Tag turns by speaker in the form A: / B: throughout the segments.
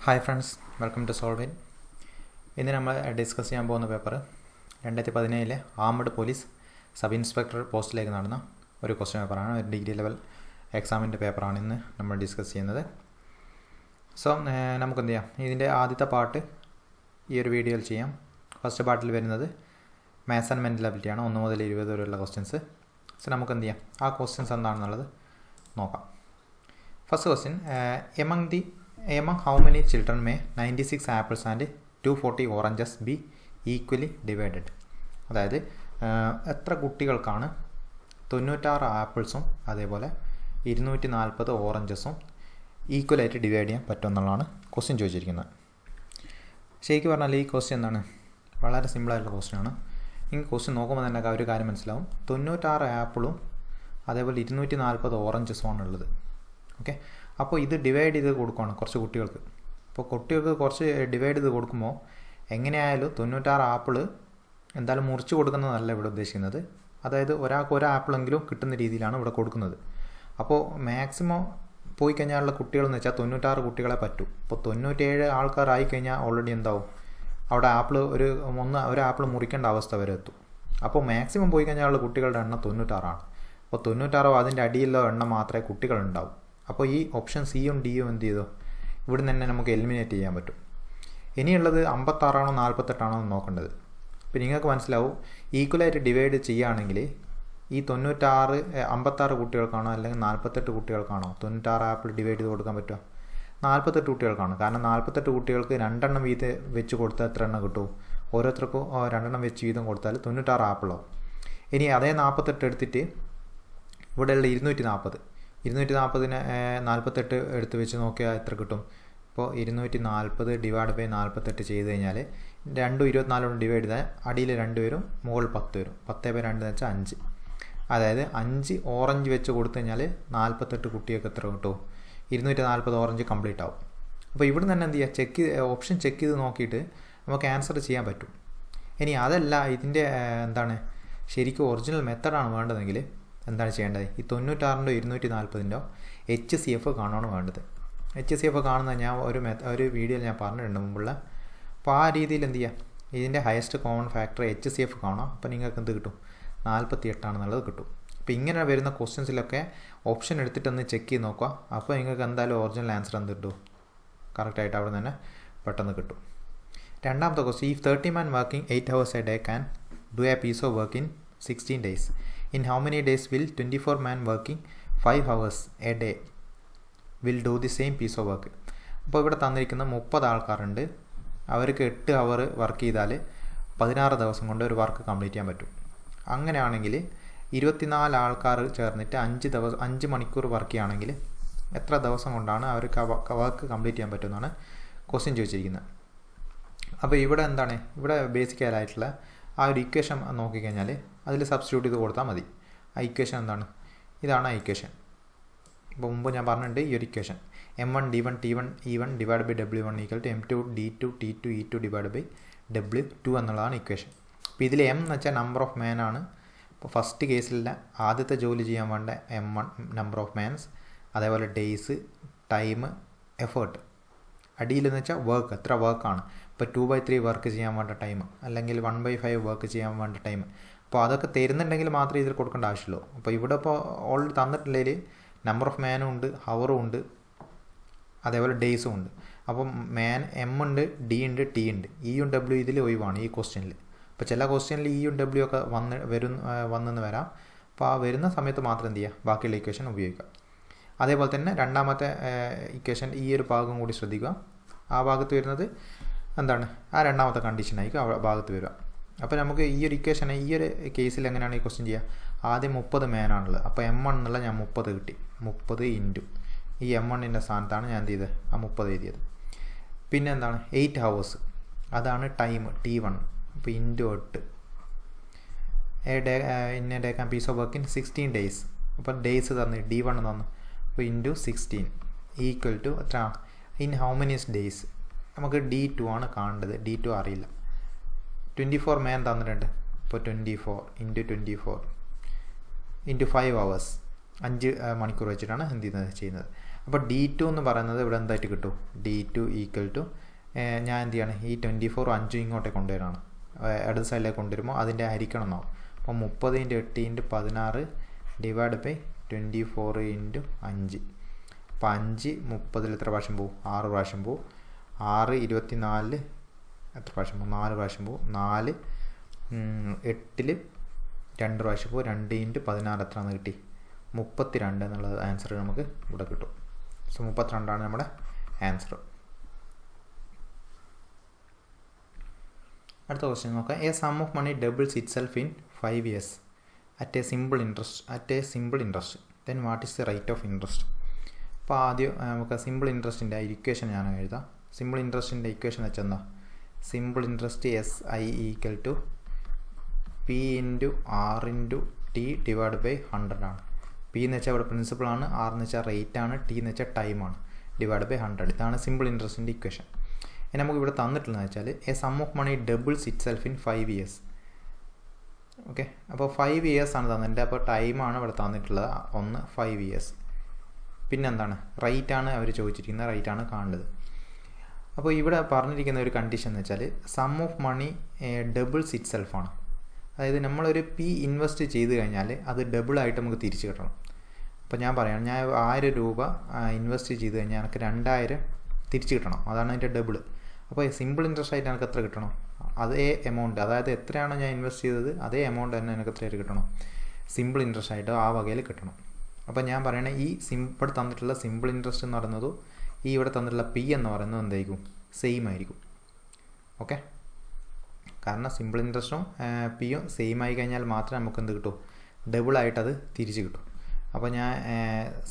A: Hi friends, welcome to Solvin. ഇന്ന് നമ്മൾ discuss ചെയ്യാൻ പോകുന്ന paper 2017 armed police sub inspector പോസ്റ്റിലേക്ക് നടന്ന ഒരു ക്വസ്റ്റ്യൻ പേപ്പറാണ്. ഒരു ഡിഗ്രി ലെവൽ എക്സാമിൻ്റെ പേപ്പറാണ് ഇന്ന് നമ്മൾ ഡിസ്കസ് ചെയ്യുന്നത്. സോ നമുക്ക് എന്ത് ചെയ്യാം, ഇതിൻ്റെ ആദ്യത്തെ പാർട്ട് ഈ ഒരു വീഡിയോയിൽ ചെയ്യാം. ഫസ്റ്റ് പാർട്ടിൽ വരുന്നത് മാത്സ് ആൻഡ് മെൻ്റൽ അബിലിറ്റിയാണ്, 1 മുതൽ 20 വരെയുള്ള ക്വസ്റ്റ്യൻസ്. സോ നമുക്ക് എന്ത് ചെയ്യാം, ആ ക്വസ്റ്റ്യൻസ് എന്താണെന്നുള്ളത് നോക്കാം. First question, among how many children may 96 apples and 240 oranges be equally divided? അതായത് എത്ര കുട്ടികൾക്കാണ് 96 ആപ്പിൾസും അതേപോലെ 240 ഓറഞ്ചസും ഈക്വലായിട്ട് ഡിവൈഡ് ചെയ്യാൻ പറ്റുമെന്നുള്ളതാണ് ക്വസ്റ്റ്യൻ ചോദിച്ചിരിക്കുന്നത്. ശരിക്കും പറഞ്ഞാൽ ഈ ക്വസ്റ്റ്യൻ എന്താണ്, വളരെ സിമ്പിളായിട്ടുള്ള ക്വസ്റ്റ്യനാണ്. ഈ ക്വസ്റ്റ്യൻ നോക്കുമ്പോൾ തന്നെ ഒരു കാര്യം മനസ്സിലാവും. 96 ആപ്പിളും അതേപോലെ 240 ഓറഞ്ചസുമാണ് ഉള്ളത്. ഓക്കെ, അപ്പോൾ ഇത് ഡിവൈഡ് ചെയ്ത് കൊടുക്കുകയാണ് കുറച്ച് കുട്ടികൾക്ക്. അപ്പോൾ കുട്ടികൾക്ക് കുറച്ച് ഡിവൈഡ് ചെയ്ത് കൊടുക്കുമ്പോൾ എങ്ങനെയായാലും 96 ആപ്പിൾ എന്തായാലും മുറിച്ച് കൊടുക്കുന്നതല്ല ഇവിടെ ഉദ്ദേശിക്കുന്നത്. അതായത് ഒരാൾക്ക് ഒരു ആപ്പിളെങ്കിലും കിട്ടുന്ന രീതിയിലാണ് ഇവിടെ കൊടുക്കുന്നത്. അപ്പോൾ മാക്സിമം പോയി കഴിഞ്ഞാലുള്ള കുട്ടികളെന്ന് വെച്ചാൽ 96 കുട്ടികളെ പറ്റൂ. ഇപ്പോൾ 97 ആൾക്കാരായി കഴിഞ്ഞാൽ ഓൾറെഡി എന്താവും, അവിടെ ആപ്പിൾ ഒരു ആപ്പിൾ മുറിക്കേണ്ട അവസ്ഥ വരെ എത്തും. അപ്പോൾ മാക്സിമം പോയി കഴിഞ്ഞാലുള്ള കുട്ടികളുടെ എണ്ണം 96 ആണ്. അപ്പോൾ 96 അതിൻ്റെ അടിയിലുള്ള എണ്ണം മാത്രമേ കുട്ടികളുണ്ടാവും. അപ്പോൾ ഈ ഓപ്ഷൻ സിയും ഡിയും എന്ത് ചെയ്തോ, ഇവിടെ നിന്ന് തന്നെ നമുക്ക് എലിമിനേറ്റ് ചെയ്യാൻ പറ്റും. ഇനിയുള്ളത് 56 ആണോ 48 ആണോ എന്ന് നോക്കേണ്ടത്. അപ്പോൾ നിങ്ങൾക്ക് മനസ്സിലാവും, ഈക്വലായിട്ട് ഡിവൈഡ് ചെയ്യുകയാണെങ്കിൽ ഈ 56 കുട്ടികൾക്കാണോ അല്ലെങ്കിൽ 48 കുട്ടികൾക്കാണോ 96 ആപ്പിൾ ഡിവൈഡ് ചെയ്ത് കൊടുക്കാൻ പറ്റുക? 48 കുട്ടികൾക്കാണ്. കാരണം 48 കുട്ടികൾക്ക് 2 എണ്ണം വീതം വെച്ച് കൊടുത്താൽ എത്ര എണ്ണം കിട്ടും? ഓരോരുത്തർക്കും 2 എണ്ണം വെച്ച് വീതം കൊടുത്താൽ 96 ആപ്പിളാവും. ഇനി അതേ 48 എടുത്തിട്ട് ഇവിടെയുള്ള 240നെ 48 എടുത്ത് വെച്ച് നോക്കിയാൽ എത്ര കിട്ടും? ഇപ്പോൾ 240 ഡിവൈഡ് ബൈ 48 ചെയ്ത് കഴിഞ്ഞാൽ 2 24 ഡിവൈഡ് ചെയ്താൽ അടിയിൽ 2 വരും, മുകളിൽ 10 വരും. 10 ബൈ 2 എന്ന് വെച്ചാൽ 5. അതായത് 5 ഓറഞ്ച് വെച്ച് കൊടുത്തു കഴിഞ്ഞാൽ 48 കുട്ടികൾക്ക് എത്ര കിട്ടും? 240 ഓറഞ്ച് കംപ്ലീറ്റ് ആവും. അപ്പോൾ ഇവിടെ തന്നെ എന്ത് ചെയ്യുക, ഓപ്ഷൻ ചെക്ക് ചെയ്ത് നോക്കിയിട്ട് നമുക്ക് ആൻസർ ചെയ്യാൻ പറ്റും. ഇനി അതല്ല, ഇതിൻ്റെ ശരിക്കും ഒറിജിനൽ മെത്തഡാണ് വേണ്ടതെങ്കിൽ എന്താണ് ചെയ്യേണ്ടത്? ഈ 96 240 HCF കാണുകയാണ് വേണ്ടത്. HCF കാണുന്നത് ഞാൻ ഒരു വീഡിയോയിൽ ഞാൻ പറഞ്ഞിട്ടുണ്ട് മുമ്പുള്ള. അപ്പോൾ ആ രീതിയിൽ എന്ത് ചെയ്യുക, ഇതിൻ്റെ ഹയസ്റ്റ് കോമൺ ഫാക്ടർ HCF കാണാം. അപ്പോൾ നിങ്ങൾക്ക് എന്ത് കിട്ടും? 48 ആണെന്നുള്ളത് കിട്ടും. അപ്പോൾ ഇങ്ങനെ വരുന്ന ക്വസ്റ്റ്യൻസിലൊക്കെ ഓപ്ഷൻ എടുത്തിട്ടൊന്ന് ചെക്ക് ചെയ്ത് നോക്കുക. അപ്പോൾ നിങ്ങൾക്ക് എന്തായാലും ഒറിജിനൽ ആൻസർ എന്ത് കിട്ടും? കറക്റ്റായിട്ട് അവിടെ തന്നെ പെട്ടെന്ന് കിട്ടും. രണ്ടാമത്തെ question, if 30 men working 8 hours a day can do a piece of work in 16 days, in how many days will 24 men working 5 hours a day will do the same piece of work? അപ്പോൾ ഇവിടെ തന്നിരിക്കുന്ന 30 ആൾക്കാരുണ്ട്. അവർക്ക് 8 അവർ work ചെയ്താൽ 16 ദിവസം കൊണ്ട് ഒരു work complete ചെയ്യാൻ പറ്റും. അങ്ങനെയാണെങ്കിൽ 24 ആൾക്കാർ ചേർന്നിട്ട് 5 മണിക്കൂർ വർക്ക് ചെയ്യുകയാണെങ്കിൽ എത്ര ദിവസം കൊണ്ടാണ് അവർക്ക് വർക്ക് കംപ്ലീറ്റ് ചെയ്യാൻ പറ്റുമെന്നാണ് ക്വസ്റ്റ്യൻ ചോദിച്ചിരിക്കുന്നത്. അപ്പോൾ ഇവിടെ ബേസിക്കായിട്ടുള്ള ആ ഒരു ഇക്വേഷൻ നോക്കിക്കഴിഞ്ഞാൽ അതിൽ സബ്സ്റ്റിറ്റ്യൂട്ട് ചെയ്ത് കൊടുത്താൽ മതി. ആ ഇക്വേഷൻ ഇതാണ് ആ ഇക്വേഷൻ. ഇപ്പോൾ മുമ്പ് ഞാൻ പറഞ്ഞിട്ടുണ്ട് ഈ ഒരു equation, M1 D1 T1 E1 divide by W1 equal to M2 D2 T2 E2 divide by W2 എന്നുള്ളതാണ് ഇക്വേഷൻ. അപ്പോൾ ഇതിൽ M എന്ന് വെച്ചാൽ നമ്പർ ഓഫ് മാൻ ആണ്. ഇപ്പോൾ ഫസ്റ്റ് കേസിലെ ആദ്യത്തെ ജോലി ചെയ്യാൻ വേണ്ട M1 നമ്പർ ഓഫ് മാൻസ്, അതേപോലെ ഡേയ്സ്, ടൈം, എഫേർട്ട്. അടിയിലെന്ന് വെച്ചാൽ വർക്ക്, എത്ര വർക്കാണ്. ഇപ്പോൾ 2/3 വർക്ക് ചെയ്യാൻ വേണ്ട ടൈം, അല്ലെങ്കിൽ 1/5 വർക്ക് ചെയ്യാൻ വേണ്ട ടൈം. അപ്പോൾ അതൊക്കെ തരുന്നുണ്ടെങ്കിൽ മാത്രമേ ഇതിൽ കൊടുക്കേണ്ട ആവശ്യമുള്ളൂ. അപ്പോൾ ഇവിടെ ഇപ്പോൾ ഓൾറെഡി തന്നിട്ടുള്ളതിൽ നമ്പർ ഓഫ് മാനും ഉണ്ട്, ഹവറും ഉണ്ട്, അതേപോലെ ഡേയ്സും ഉണ്ട്. അപ്പം മാൻ M ഉണ്ട്, D ഉണ്ട്, T ഉണ്ട്. Eയും W ഇതിൽ ഒഴിവാണ് ഈ ക്വസ്റ്റ്യനിൽ. അപ്പോൾ ചില ക്വസ്റ്റ്യനിൽ Eയും W ഒക്കെ വന്നെന്ന് വരാം. അപ്പോൾ ആ വരുന്ന സമയത്ത് മാത്രം എന്ത് ചെയ്യുക, ബാക്കിയുള്ള ഇക്വേഷൻ ഉപയോഗിക്കുക. അതേപോലെ തന്നെ രണ്ടാമത്തെ ഇക്വേഷൻ ഈ ഒരു ഭാഗം കൂടി ശ്രദ്ധിക്കുക. ആ ഭാഗത്ത് വരുന്നത് ആ രണ്ടാമത്തെ കണ്ടീഷനായിരിക്കും ആ ഭാഗത്ത് വരിക. അപ്പോൾ നമുക്ക് ഈ ഒരു ഇക്വേഷൻ ഈ ഒരു കേസിൽ എങ്ങനെയാണ് ഈ ക്വസ്റ്റ്യൻ ചെയ്യുക? ആദ്യം 30 മാനാണുള്ളത്. അപ്പോൾ M1 എന്നുള്ള ഞാൻ 30 കിട്ടി. 30 ഇൻറ്റു ഈ M1ൻ്റെ സ്ഥാനത്താണ് ഞാൻ എന്ത് ചെയ്തത്, ആ 30 എഴുതിയത്. പിന്നെ 8 ഹവേഴ്സ്, അതാണ് ടൈം T1. അപ്പോൾ into 8 in a day can piece of work in 16 days. അപ്പോൾ ഡേയ്സ് D1 തന്നു. അപ്പോൾ ഇൻറ്റു 16 ഈക്വൽ ടു എത്ര? In how many days? നമുക്ക് D2 ആണ് കാണേണ്ടത്, D2 അറിയില്ല. 24 മാൻ തന്നിട്ടുണ്ട്. ഇപ്പോൾ 24 ഇൻറ്റു 24 ഇൻറ്റു 5 ഹവേഴ്സ്, 5 മണിക്കൂർ വെച്ചിട്ടാണ് ചെയ്യുന്നത്. അപ്പോൾ D2 എന്ന് പറയുന്നത് ഇവിടെ എന്തായിട്ട് കിട്ടും, D2 ഈക്വൽ ടു ഞാൻ എന്ത് ചെയ്യാണ്, ഈ 24 5 ഇങ്ങോട്ടേക്ക് കൊണ്ടുവരാണ്, ഇടത് സൈഡിലേക്ക് കൊണ്ടുവരുമ്പോൾ അതിൻ്റെ ഹരിക്കണം എന്നാവും. അപ്പോൾ 30 × 8 × 16 ഡിവൈഡ് ബൈ 24 × 5. അപ്പോൾ 5 30 എത്ര പ്രാവശ്യം പോവും, 6 പ്രാവശ്യം പോവും. 6 24 എത്ര പ്രാവശ്യം പോവും, 4 പ്രാവശ്യം പോവും. 4 8 2 പ്രാവശ്യം പോവും. 2 × 16 എത്രയാണെന്ന് കിട്ടി, 32 എന്നുള്ളത് ആൻസർ നമുക്ക് ഇവിടെ കിട്ടും. സോ 32 നമ്മുടെ ആൻസർ. അടുത്ത ക്വസ്റ്റ്യൻ നോക്കാം. A sum of money doubles itself in 5 years at a simple interest then what is the rate of interest. അപ്പോൾ ആദ്യം നമുക്ക് സിമ്പിൾ ഇൻട്രസ്റ്റിൻ്റെ ഇക്വേഷൻ ഞാൻ എഴുതാം. സിമ്പിൾ ഇൻട്രസ്റ്റിൻ്റെ ഇക്വേഷൻ വെച്ചാൽ എന്താ, simple interest SI equal to P × R × T divide by 100 ആണ്. P എന്ന് വെച്ചാൽ ഇവിടെ പ്രിൻസിപ്പിളാണ്, R എന്ന് വെച്ചാൽ റേറ്റ് ആണ്, T എന്ന് വെച്ചാൽ ടൈമാണ്, ഡിവൈഡ് ബൈ 100. ഇതാണ് സിമ്പിൾ ഇൻട്രസ്റ്റിൻ്റെ ഇക്വേഷൻ. ഇനി നമുക്ക് ഇവിടെ തന്നിട്ടുള്ളതെന്ന് വെച്ചാൽ a sum of money doubles itself in 5 years. Okay, അപ്പോൾ 5 years ആണ് തന്നിട്ടുണ്ട്. അപ്പോൾ ടൈമാണ് ഇവിടെ തന്നിട്ടുള്ളത്, 5 years. പിന്നെന്താണ്, റേറ്റാണ് അവർ ചോദിച്ചിരിക്കുന്നത്, റേറ്റാണ് കാണേണ്ടത്. അപ്പോൾ ഇവിടെ പറഞ്ഞിരിക്കുന്ന ഒരു കണ്ടീഷൻ എന്ന് വെച്ചാൽ sum of money doubles it സെൽഫാണ്. അതായത് നമ്മളൊരു P ഇൻവെസ്റ്റ് ചെയ്ത് കഴിഞ്ഞാൽ അത് ഡബിളായിട്ട് നമുക്ക് തിരിച്ച് കിട്ടണം. അപ്പോൾ ഞാൻ പറയാം, ഞാൻ 1000 രൂപ ഇൻവെസ്റ്റ് ചെയ്ത് കഴിഞ്ഞാൽ എനിക്ക് 2000 തിരിച്ച് കിട്ടണം, അതാണ് അതിൻ്റെ ഡബിൾ. അപ്പോൾ സിമ്പിൾ ഇൻട്രസ്റ്റ് ആയിട്ട് എനിക്ക് എത്ര കിട്ടണം, അതേ എമൗണ്ട്, അതായത് എത്രയാണോ ഞാൻ ഇൻവെസ്റ്റ് ചെയ്തത് അതേ എമൗണ്ട് തന്നെ എനിക്ക് എത്രയായിട്ട് കിട്ടണം, സിമ്പിൾ ഇൻട്രസ്റ്റ് ആയിട്ട് ആ വകയിൽ കിട്ടണം. അപ്പോൾ ഞാൻ പറയണേ ഈ ഇവിടെ തന്നിട്ടുള്ള സിമ്പിൾ ഇൻട്രസ്റ്റ് എന്ന് പറയുന്നതും ഈ ഇവിടെ തന്നിട്ടുള്ള P എന്ന് പറയുന്നത് എന്തായിരിക്കും, സെയിം ആയിരിക്കും. ഓക്കെ, കാരണം സിമ്പിൾ ഇൻട്രസ്റ്റും Pയും സെയിം ആയി കഴിഞ്ഞാൽ മാത്രമേ നമുക്ക് എന്ത് കിട്ടൂ, ഡബിളായിട്ടത് തിരിച്ച് കിട്ടും. അപ്പോൾ ഞാൻ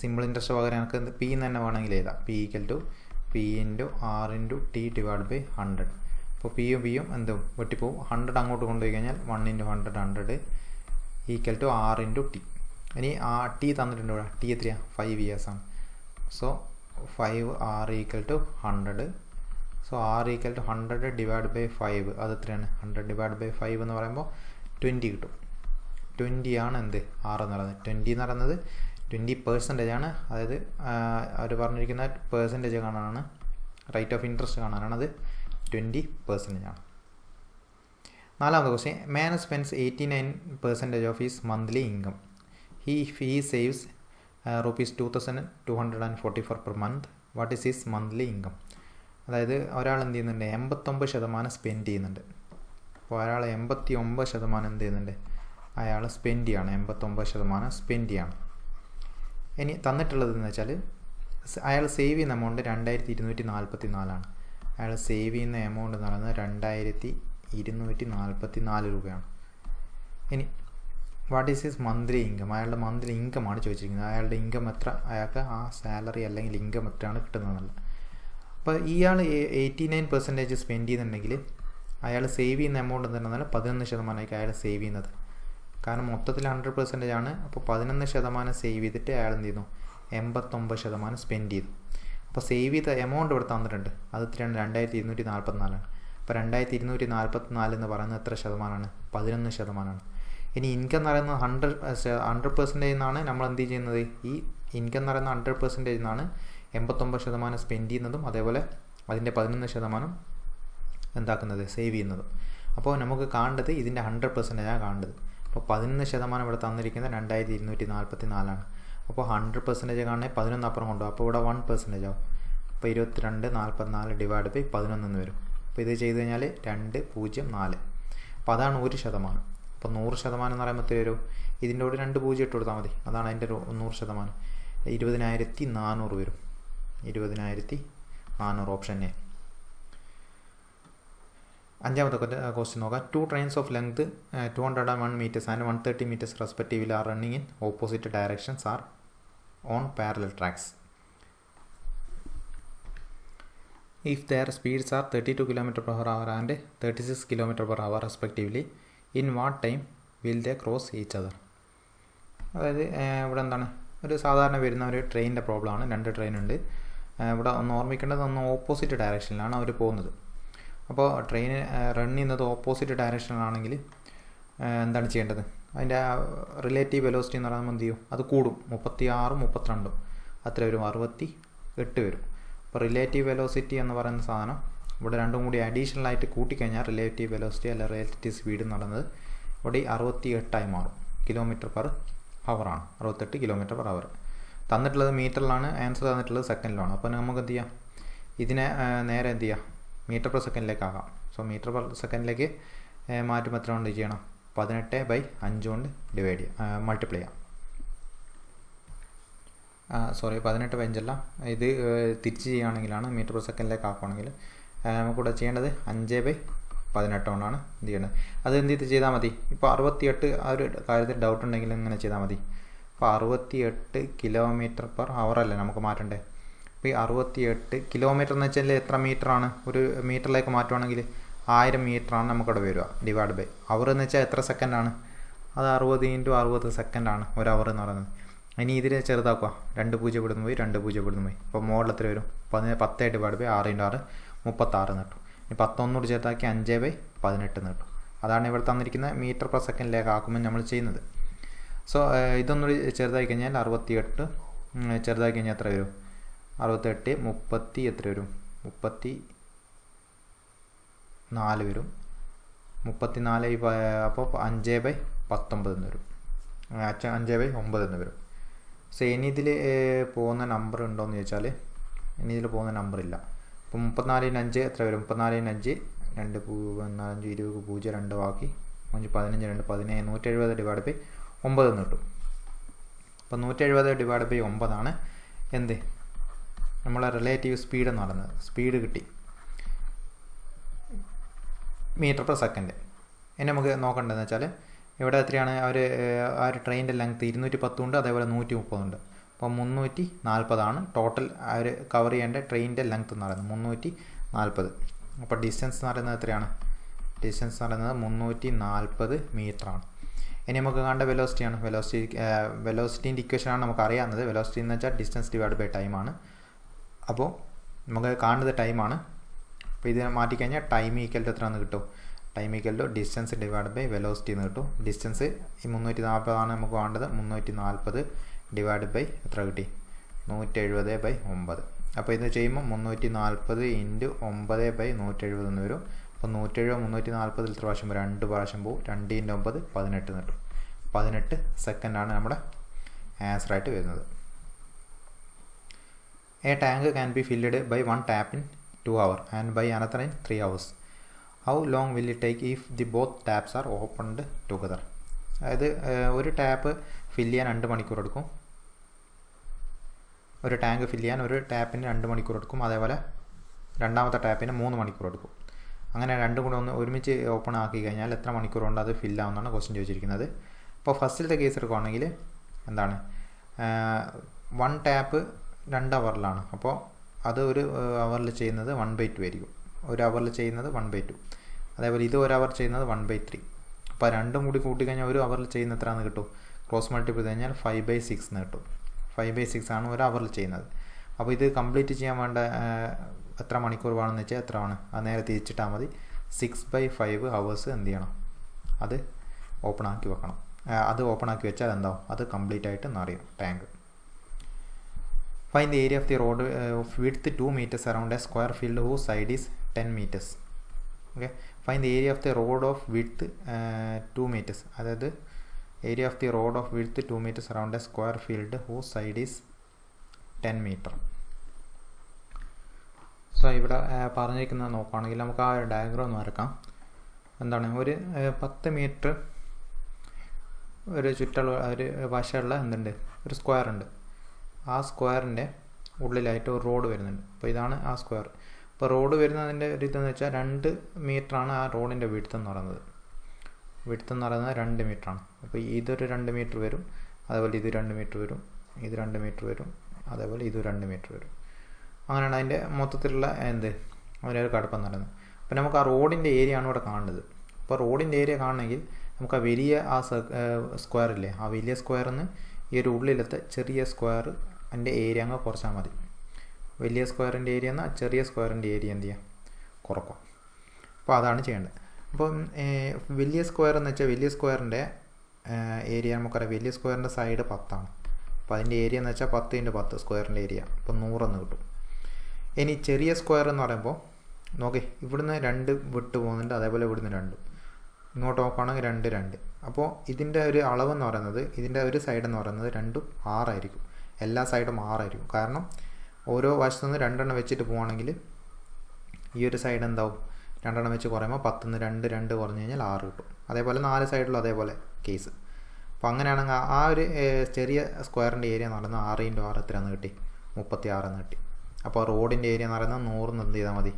A: സിമ്പിൾ ഇൻട്രസ്റ്റ് പകരം എനിക്ക് P എന്ന് തന്നെ വേണമെങ്കിൽ എഴുതാം. P equal to P × R × T divide by 100. അപ്പോൾ Pയും എന്തും വെട്ടിപ്പോവും. 100 അങ്ങോട്ട് കൊണ്ടുപോയി കഴിഞ്ഞാൽ 1 × 100 100 ഈക്വൽ ടു R × T. ഇനി ആ T തന്നിട്ടുണ്ട് ഇവിടെ, T എത്രയാണ്, 5 years ആണ്. So 5R equal to 100. So R equal to 100 divide by 5, അത് എത്രയാണ്, 100 ഡിവൈഡ് ബൈ 5 എന്ന് പറയുമ്പോൾ 20 കിട്ടും. 20 ആണ് എന്ത്, R എന്ന് പറയുന്നത്. 20 എന്ന് പറയുന്നത് 20% ആണ്. അതായത് അവർ പറഞ്ഞിരിക്കുന്ന പെർസെൻറ്റേജ് കാണാനാണ്, റേറ്റ് ഓഫ് ഇൻട്രസ്റ്റ് കാണാനാണ്, അത് 20% ആണ്. നാലാമത്തെ question, man spends 89% of his monthly income. He saves ₹2,244 per month. What is his monthly income? അതായത് ഒരാൾ എന്ത് ചെയ്യുന്നുണ്ട്, 89% സ്പെൻഡ് ചെയ്യുന്നുണ്ട്. അപ്പോൾ ഒരാൾ 89% എന്ത് ചെയ്യുന്നുണ്ട്, അയാൾ സ്പെൻഡ് ചെയ്യാണ്, 89% സ്പെൻഡ് ചെയ്യാണ്. ഇനി തന്നിട്ടുള്ളതെന്ന് വെച്ചാൽ അയാൾ സേവ് ചെയ്യുന്ന എമൗണ്ട് 2244 ആണ്. അയാൾ സേവ് ചെയ്യുന്ന എമൗണ്ട് എന്ന് പറയുന്നത് 2244 രൂപയാണ്. ഇനി what is his monthly income, അയാളുടെ മന്ത്ലി ഇൻകമാണ് ചോദിച്ചിരിക്കുന്നത്. അയാളുടെ ഇൻകം എത്ര, അയാൾക്ക് ആ സാലറി അല്ലെങ്കിൽ ഇൻകം എത്രയാണ് കിട്ടുന്നതെന്നുള്ളത്. അപ്പോൾ ഇയാൾ 89% സ്പെൻഡ് ചെയ്യുന്നുണ്ടെങ്കിൽ അയാൾ സേവ് ചെയ്യുന്ന എമൗണ്ട് എന്ന് പറഞ്ഞാൽ 11% അയാൾ സേവ് ചെയ്യുന്നത്. കാരണം മൊത്തത്തിൽ 100% ആണ്. അപ്പോൾ 11% സേവ് ചെയ്തിട്ട് അയാൾ എന്ത് ചെയ്യുന്നു, 89% സ്പെൻഡ് ചെയ്തു. അപ്പോൾ സേവ് ചെയ്ത എമൗണ്ട് ഇവിടെ തന്നിട്ടുണ്ട്, അത് എത്രയാണ്, 2244 ആണ്. അപ്പോൾ 2244 എന്ന് പറയുന്നത് എത്ര ശതമാനമാണ്, 11%. ഇനി ഇൻകം എന്ന് പറയുന്നത് 100% എന്നാണ് നമ്മൾ എന്ത് ചെയ്യുന്നത്, ഈ ഇൻകം എന്ന് പറയുന്ന 100% എന്നാണ് 89% സ്പെൻഡ് ചെയ്യുന്നതും അതേപോലെ അതിൻ്റെ 11% എന്താക്കുന്നത്, സേവ് ചെയ്യുന്നതും. അപ്പോൾ നമുക്ക് കാണേണ്ടത് ഇതിൻ്റെ 100%ആണ് കാണേണ്ടത്. അപ്പോൾ 11% ഇവിടെ തന്നിരിക്കുന്നത് 2244 ആണ്. അപ്പോൾ 100% കാണണേ 11 അപ്പുറം കൊണ്ടുപോകും. അപ്പോൾ ഇവിടെ 1% ആവും. അപ്പോൾ 2244 ഡിവൈഡ് ബൈ 11 എന്ന് വരും. അപ്പോൾ ഇത് ചെയ്ത് കഴിഞ്ഞാൽ 204. അപ്പോൾ അതാണ് 1%. അപ്പോൾ 100% എന്ന് പറയുമ്പോൾ എത്ര വരും, ഇതിൻ്റെ കൂടെ 2 0 ഇട്ട് കൊടുത്താൽ മതി, അതാണ് അതിൻ്റെ 100%. 20,400 വരും. 20,400 ഓപ്ഷൻ എ. അഞ്ചാമത്തെ ക്വസ്റ്റ്യൻ നോക്കാം. 2 trains of length 201 meters and 130 meters respectively are running in opposite directions are on parallel tracks. If their speeds are 32 km/h and 36 km/h respectively, in what time will they cross each other? അതായത് ഇവിടെ എന്താണ്, ഒരു സാധാരണ വരുന്ന ഒരു ട്രെയിനിൻ്റെ പ്രോബ്ലമാണ്. 2 train ഉണ്ട്. ഇവിടെ ഒന്ന് ഓർമ്മിക്കേണ്ടത്, ഒന്ന് ഓപ്പോസിറ്റ് ഡയറക്ഷനിലാണ് അവർ പോകുന്നത്. അപ്പോൾ ട്രെയിൻ റൺ ചെയ്യുന്നത് ഓപ്പോസിറ്റ് ഡയറക്ഷനിലാണെങ്കിൽ എന്താണ് ചെയ്യേണ്ടത്, അതിൻ്റെ റിലേറ്റീവ് വെലോസിറ്റി എന്ന് പറയുമ്പോൾ എന്ത് ചെയ്യും, അത് കൂടും. 36 32 അത്ര വരും, 8 വരും. അപ്പോൾ റിലേറ്റീവ് വെലോസിറ്റി എന്ന് പറയുന്ന സാധനം ഇവിടെ രണ്ടും കൂടി അഡീഷണൽ ആയിട്ട് കൂട്ടിക്കഴിഞ്ഞാൽ റിലേറ്റീവ് വെലോസിറ്റി അല്ല റിലേറ്റീവ് സ്പീഡ് എന്ന് പറയുന്നത് ഇവിടെ 68 മാറും. km/h ആണ്. 68 km/h. തന്നിട്ടുള്ളത് മീറ്ററിലാണ്, ആൻസർ തന്നിട്ടുള്ളത് സെക്കൻഡിലാണ്. അപ്പോൾ നമുക്ക് എന്ത് ചെയ്യാം, ഇതിനെ നേരെ എന്ത് ചെയ്യാം, മീറ്റർ പെർ സെക്കൻഡിലേക്ക് ആകാം. സോ മീറ്റർ പെർ സെക്കൻഡിലേക്ക് മാറ്റുമ്പോൾ എത്ര കൊണ്ട് ചെയ്യണം, 18/5 കൊണ്ട് ഡിവൈഡ് ചെയ്യാം, മൾട്ടിപ്ലൈ ചെയ്യാം. 18/5 അല്ല, ഇത് തിരിച്ച് ചെയ്യുകയാണെങ്കിലാണ് മീറ്റർ പെർ സെക്കൻഡിലേക്ക് ആക്കുകയാണെങ്കിൽ നമുക്കിവിടെ ചെയ്യേണ്ടത് 5/18 കൊണ്ടാണ് എന്ത് ചെയ്യേണ്ടത്. അത് എന്ത് ചെയ്താൽ മതി, ഇപ്പോൾ 68 ആ ഒരു കാര്യത്തിൽ ഡൗട്ട് ഉണ്ടെങ്കിൽ ഇങ്ങനെ ചെയ്താൽ മതി. ഇപ്പോൾ 68 km/h അല്ലേ നമുക്ക് മാറ്റണ്ടേ. ഇപ്പോൾ ഈ 68 കിലോമീറ്റർ എന്ന് വെച്ചാൽ എത്ര മീറ്ററാണ്, ഒരു മീറ്ററിലേക്ക് മാറ്റുവാണെങ്കിൽ 1000 മീറ്ററാണ് നമുക്കിവിടെ വരിക. ഡിവൈഡ് ബൈ അവർ എന്ന് വെച്ചാൽ എത്ര സെക്കൻഡാണ്, അത് 60 × 60 സെക്കൻഡാണ് ഒരു അവർ എന്ന് പറയുന്നത്. ഇനി ഇതിനെ ചെറുതാക്കുക, 2 0 ഇവിടുന്ന് പോയി 2 0 ഇവിടുന്ന് പോയി. ഇപ്പോൾ മോളിൽ എത്ര വരും, 10 ഡിവൈഡ് ബൈ 6 × 6 36 കിട്ടും. ഇനി 10 ഒന്നുകൂടി ചേർത്താക്കി 5/18 കിട്ടും. അതാണ് ഇവിടെ തന്നിരിക്കുന്ന മീറ്റർ പെർ സെക്കൻഡിലേക്ക് ആക്കുമ്പോൾ നമ്മൾ ചെയ്യുന്നത്. സോ ഇതൊന്നുകൂടി ചെറുതാക്കി കഴിഞ്ഞാൽ 68 ചെറുതാക്കി കഴിഞ്ഞാൽ എത്ര വരും, 68 30 എത്ര വരും, 34 വരും. 34 അപ്പോൾ 5/19 എന്ന് വരും, 5/9 എന്ന് വരും. സോ ഇനി ഇതിൽ പോകുന്ന നമ്പർ ഉണ്ടോയെന്ന് ചോദിച്ചാൽ ഇനി ഇതിൽ പോകുന്ന നമ്പർ ഇല്ല. അപ്പോൾ 34 × 5 എത്ര വരും, 34 × 5 2 4 5 20 0 2 ബാക്കി 5 15 2 17 170 ഡിവൈഡ് ബൈ 9 എന്ന് കിട്ടും. അപ്പോൾ 170 ഡിവൈഡ് ബൈ 9 ആണ് എന്ത്, നമ്മളെ റിലേറ്റീവ് സ്പീഡ് എന്ന് പറയുന്നത്. സ്പീഡ് കിട്ടി മീറ്റർ പെർ സെക്കൻഡ്. ഇനി നമുക്ക് നോക്കേണ്ടതെന്ന് വെച്ചാൽ ഇവിടെ എത്രയാണ്, ആ ഒരു ട്രെയിനിൻ്റെ ലെങ്ത്ത് 210 ഉണ്ട്, അതേപോലെ 130 ഉണ്ട്. അപ്പോൾ 340 ടോട്ടൽ അവർ കവർ ചെയ്യേണ്ട ട്രെയിനിൻ്റെ ലെങ്ത്ത് എന്ന് പറയുന്നത് 340. അപ്പോൾ ഡിസ്റ്റൻസ് എന്ന് പറയുന്നത് എത്രയാണ്, ഡിസ്റ്റൻസ് എന്ന് പറയുന്നത് 340 മീറ്ററാണ്. ഇനി നമുക്ക് കാണേണ്ട വെലോസിറ്റിയാണ്. വെലോസിറ്റീൻ്റെ ഇക്വേഷനാണ് നമുക്ക് അറിയാവുന്നത്. വെലോസിറ്റി എന്ന് വെച്ചാൽ ഡിസ്റ്റൻസ് ഡിവൈഡ് ബൈ ടൈമാണ്. അപ്പോൾ നമുക്ക് കാണുന്നത് ടൈമാണ്. അപ്പോൾ ഇത് മാറ്റിക്കഴിഞ്ഞാൽ ടൈം ഈക്വൽ ടു എത്രയാണെന്ന് കിട്ടും, time equal to distance divide by velocity എന്ന് കിട്ടും. ഡിസ്റ്റൻസ് ഈ 340 നമുക്ക് വേണ്ടത്. 340 ഡിവൈഡ് ബൈ എത്ര കിട്ടി, 170/9. അപ്പോൾ ഇത് ചെയ്യുമ്പോൾ 340 × 9/170 എന്ന് വരും. അപ്പോൾ 170 340 എത്ര പ്രാവശ്യം വരും, 2 പ്രാവശ്യം പോകും. 2 × 9 18 കിട്ടും. 18 സെക്കൻഡാണ് നമ്മുടെ ആൻസറായിട്ട് വരുന്നത്. A tank can be filled by 1 tap in 2 hours and by another in 3 hours. How long will it take if the both taps are opened together? അതായത് ഒരു ടാപ്പ് ഫില്ല് ചെയ്യാൻ 2 മണിക്കൂർ എടുക്കും. ഒരു ടാങ്ക് ഫില്ല് ചെയ്യാൻ ഒരു ടാപ്പിന് 2 മണിക്കൂർ എടുക്കും. അതേപോലെ രണ്ടാമത്തെ ടാപ്പിന് 3 മണിക്കൂർ എടുക്കും. അങ്ങനെ രണ്ടും കൂടെ ഒന്ന് ഒരുമിച്ച് ഓപ്പൺ ആക്കി കഴിഞ്ഞാൽ എത്ര മണിക്കൂർ കൊണ്ട് അത് ഫില്ലാവുന്നതാണ് ക്വസ്റ്റ്യൻ ചോദിച്ചിരിക്കുന്നത്. ഇപ്പോൾ ഫസ്റ്റിലത്തെ കേസ് എടുക്കുകയാണെങ്കിൽ എന്താണ്, 1 ടാപ്പ് 2 അവറിലാണ്. അപ്പോൾ അത് ഒരു അവറിൽ ചെയ്യുന്നത് 1/2 ആയിരിക്കും. ഒരു അവറിൽ ചെയ്യുന്നത് 1/2. അതേപോലെ ഇത് 1 അവർ ചെയ്യുന്നത് 1/3. അപ്പോൾ രണ്ടും കൂടി കൂട്ടിക്കഴിഞ്ഞാൽ ഒരു അവറിൽ ചെയ്യുന്ന എത്രയാണെന്ന് കിട്ടും, ക്രോസ് മൾട്ടിപ്പിൾ ചെയ്ത് കഴിഞ്ഞാൽ 5/6 എന്ന് കിട്ടും. 5/6 ആണ് ഒരു അവറിൽ ചെയ്യുന്നത്. അപ്പോൾ ഇത് കംപ്ലീറ്റ് ചെയ്യാൻ വേണ്ട എത്ര മണിക്കൂർ വേണമെന്ന് വെച്ചാൽ എത്ര ആണ്, അത് നേരെ തിരിച്ചിട്ടാൽ മതി. 6/5 hours എന്ത് ചെയ്യണം, അത് ഓപ്പൺ ആക്കി വെക്കണം. അത് ഓപ്പൺ ആക്കി വെച്ചാൽ എന്താവും, അത് കംപ്ലീറ്റ് ആയിട്ട് നിറയും tank. Find the area of the road of width 2 meters around a square field whose side is 10 meters. Okay. Find the area of the road of width 2 meters. അതായത് area of the road of width 2 meters around a square field whose side is 10 meter. So ഇവിടെ പറഞ്ഞിരിക്കുന്നത് നോക്കുകയാണെങ്കിൽ നമുക്ക് ആ diagram ഒന്ന് വരക്കാം. എന്താണ്, ഒരു 10 മീറ്റർ ഒരു ചുറ്റുള്ള ഒരു വശമുള്ള എന്തുണ്ട്, ഒരു സ്ക്വയർ ഉണ്ട്. ആ സ്ക്വയറിൻ്റെ ഉള്ളിലായിട്ട് ഒരു റോഡ് വരുന്നുണ്ട്. അപ്പോൾ ഇതാണ് ആ സ്ക്വയർ. ഇപ്പോൾ റോഡ് വരുന്നതിൻ്റെ ഒരു ഇതെന്ന് വെച്ചാൽ 2 മീറ്ററാണ് ആ റോഡിൻ്റെ വിഡ്ത്ത് എന്ന് പറയുന്നത്. വിഡ്ത്ത് എന്ന് പറയുന്നത് 2 മീറ്ററാണ്. അപ്പോൾ ഇതൊരു 2 മീറ്റർ വരും, അതേപോലെ ഇത് 2 മീറ്റർ വരും, ഇത് 2 മീറ്റർ വരും, അതേപോലെ ഇത് 2 മീറ്റർ വരും. അങ്ങനെയാണ് അതിൻ്റെ മൊത്തത്തിലുള്ള ഒരു കടുപ്പം നടന്നത്. അപ്പോൾ നമുക്ക് ആ റോഡിൻ്റെ ഏരിയ ആണ് ഇവിടെ കാണേണ്ടത്. അപ്പോൾ റോഡിൻ്റെ ഏരിയ കാണണമെങ്കിൽ നമുക്ക് ആ വലിയ ആ സ്ക്വയറില്ലേ, ആ വലിയ സ്ക്വയറിൽ നിന്ന് ഈ ഒരു ഉള്ളിലത്തെ ചെറിയ സ്ക്വയർ അതിൻ്റെ ഏരിയ അങ്ങ് കുറച്ചാൽ മതി. വലിയ സ്ക്വയറിൻ്റെ ഏരിയ എന്നാൽ ചെറിയ സ്ക്വയറിൻ്റെ ഏരിയ എന്ത് ചെയ്യുക, കുറക്കുക. അപ്പോൾ അതാണ് ചെയ്യേണ്ടത്. അപ്പം വലിയ സ്ക്വയർ എന്ന് വെച്ചാൽ വലിയ സ്ക്വയറിൻ്റെ ഏരിയ നമുക്കറിയാം. വലിയ സ്ക്വയറിൻ്റെ സൈഡ് 10 ആണ്. അപ്പോൾ അതിൻ്റെ ഏരിയ എന്ന് വെച്ചാൽ 10x10 സ്ക്വയറിൻ്റെ ഏരിയ, അപ്പോൾ 100 എന്ന് കിട്ടും. ഇനി ചെറിയ സ്ക്വയർ എന്ന് പറയുമ്പോൾ നോക്കി, ഇവിടുന്ന് 2 വിട്ട് പോകുന്നുണ്ട്, അതേപോലെ ഇവിടുന്ന് 2 ഇങ്ങോട്ട് നോക്കുകയാണെങ്കിൽ 2 2. അപ്പോൾ ഇതിൻ്റെ ഒരു അളവെന്ന് പറയുന്നത്, ഇതിൻ്റെ ഒരു സൈഡ് എന്ന് പറയുന്നത് 2 6 ആയിരിക്കും. എല്ലാ സൈഡും 6 ആയിരിക്കും. കാരണം ഓരോ വശത്തുനിന്ന് 2 എണ്ണം വെച്ചിട്ട് പോവുകയാണെങ്കിൽ ഈ ഒരു സൈഡ് എന്താവും, 2 എണ്ണം വെച്ച് കുറയുമ്പോൾ 10ന്ന് 2 2 കുറഞ്ഞ് കഴിഞ്ഞാൽ 6 കിട്ടും. അതേപോലെ 4 സൈഡിലും അതേപോലെ കേസ്. അപ്പോൾ അങ്ങനെയാണെങ്കിൽ ആ ഒരു ചെറിയ സ്ക്വയറിൻ്റെ ഏരിയ എന്ന് പറയുന്നത് 6 × 6 എത്രയാണെന്ന് കിട്ടി, 36 എന്ന് കിട്ടി. അപ്പോൾ റോഡിൻ്റെ ഏരിയ എന്ന് പറയുന്നത് 100 എന്ത് ചെയ്താൽ മതി,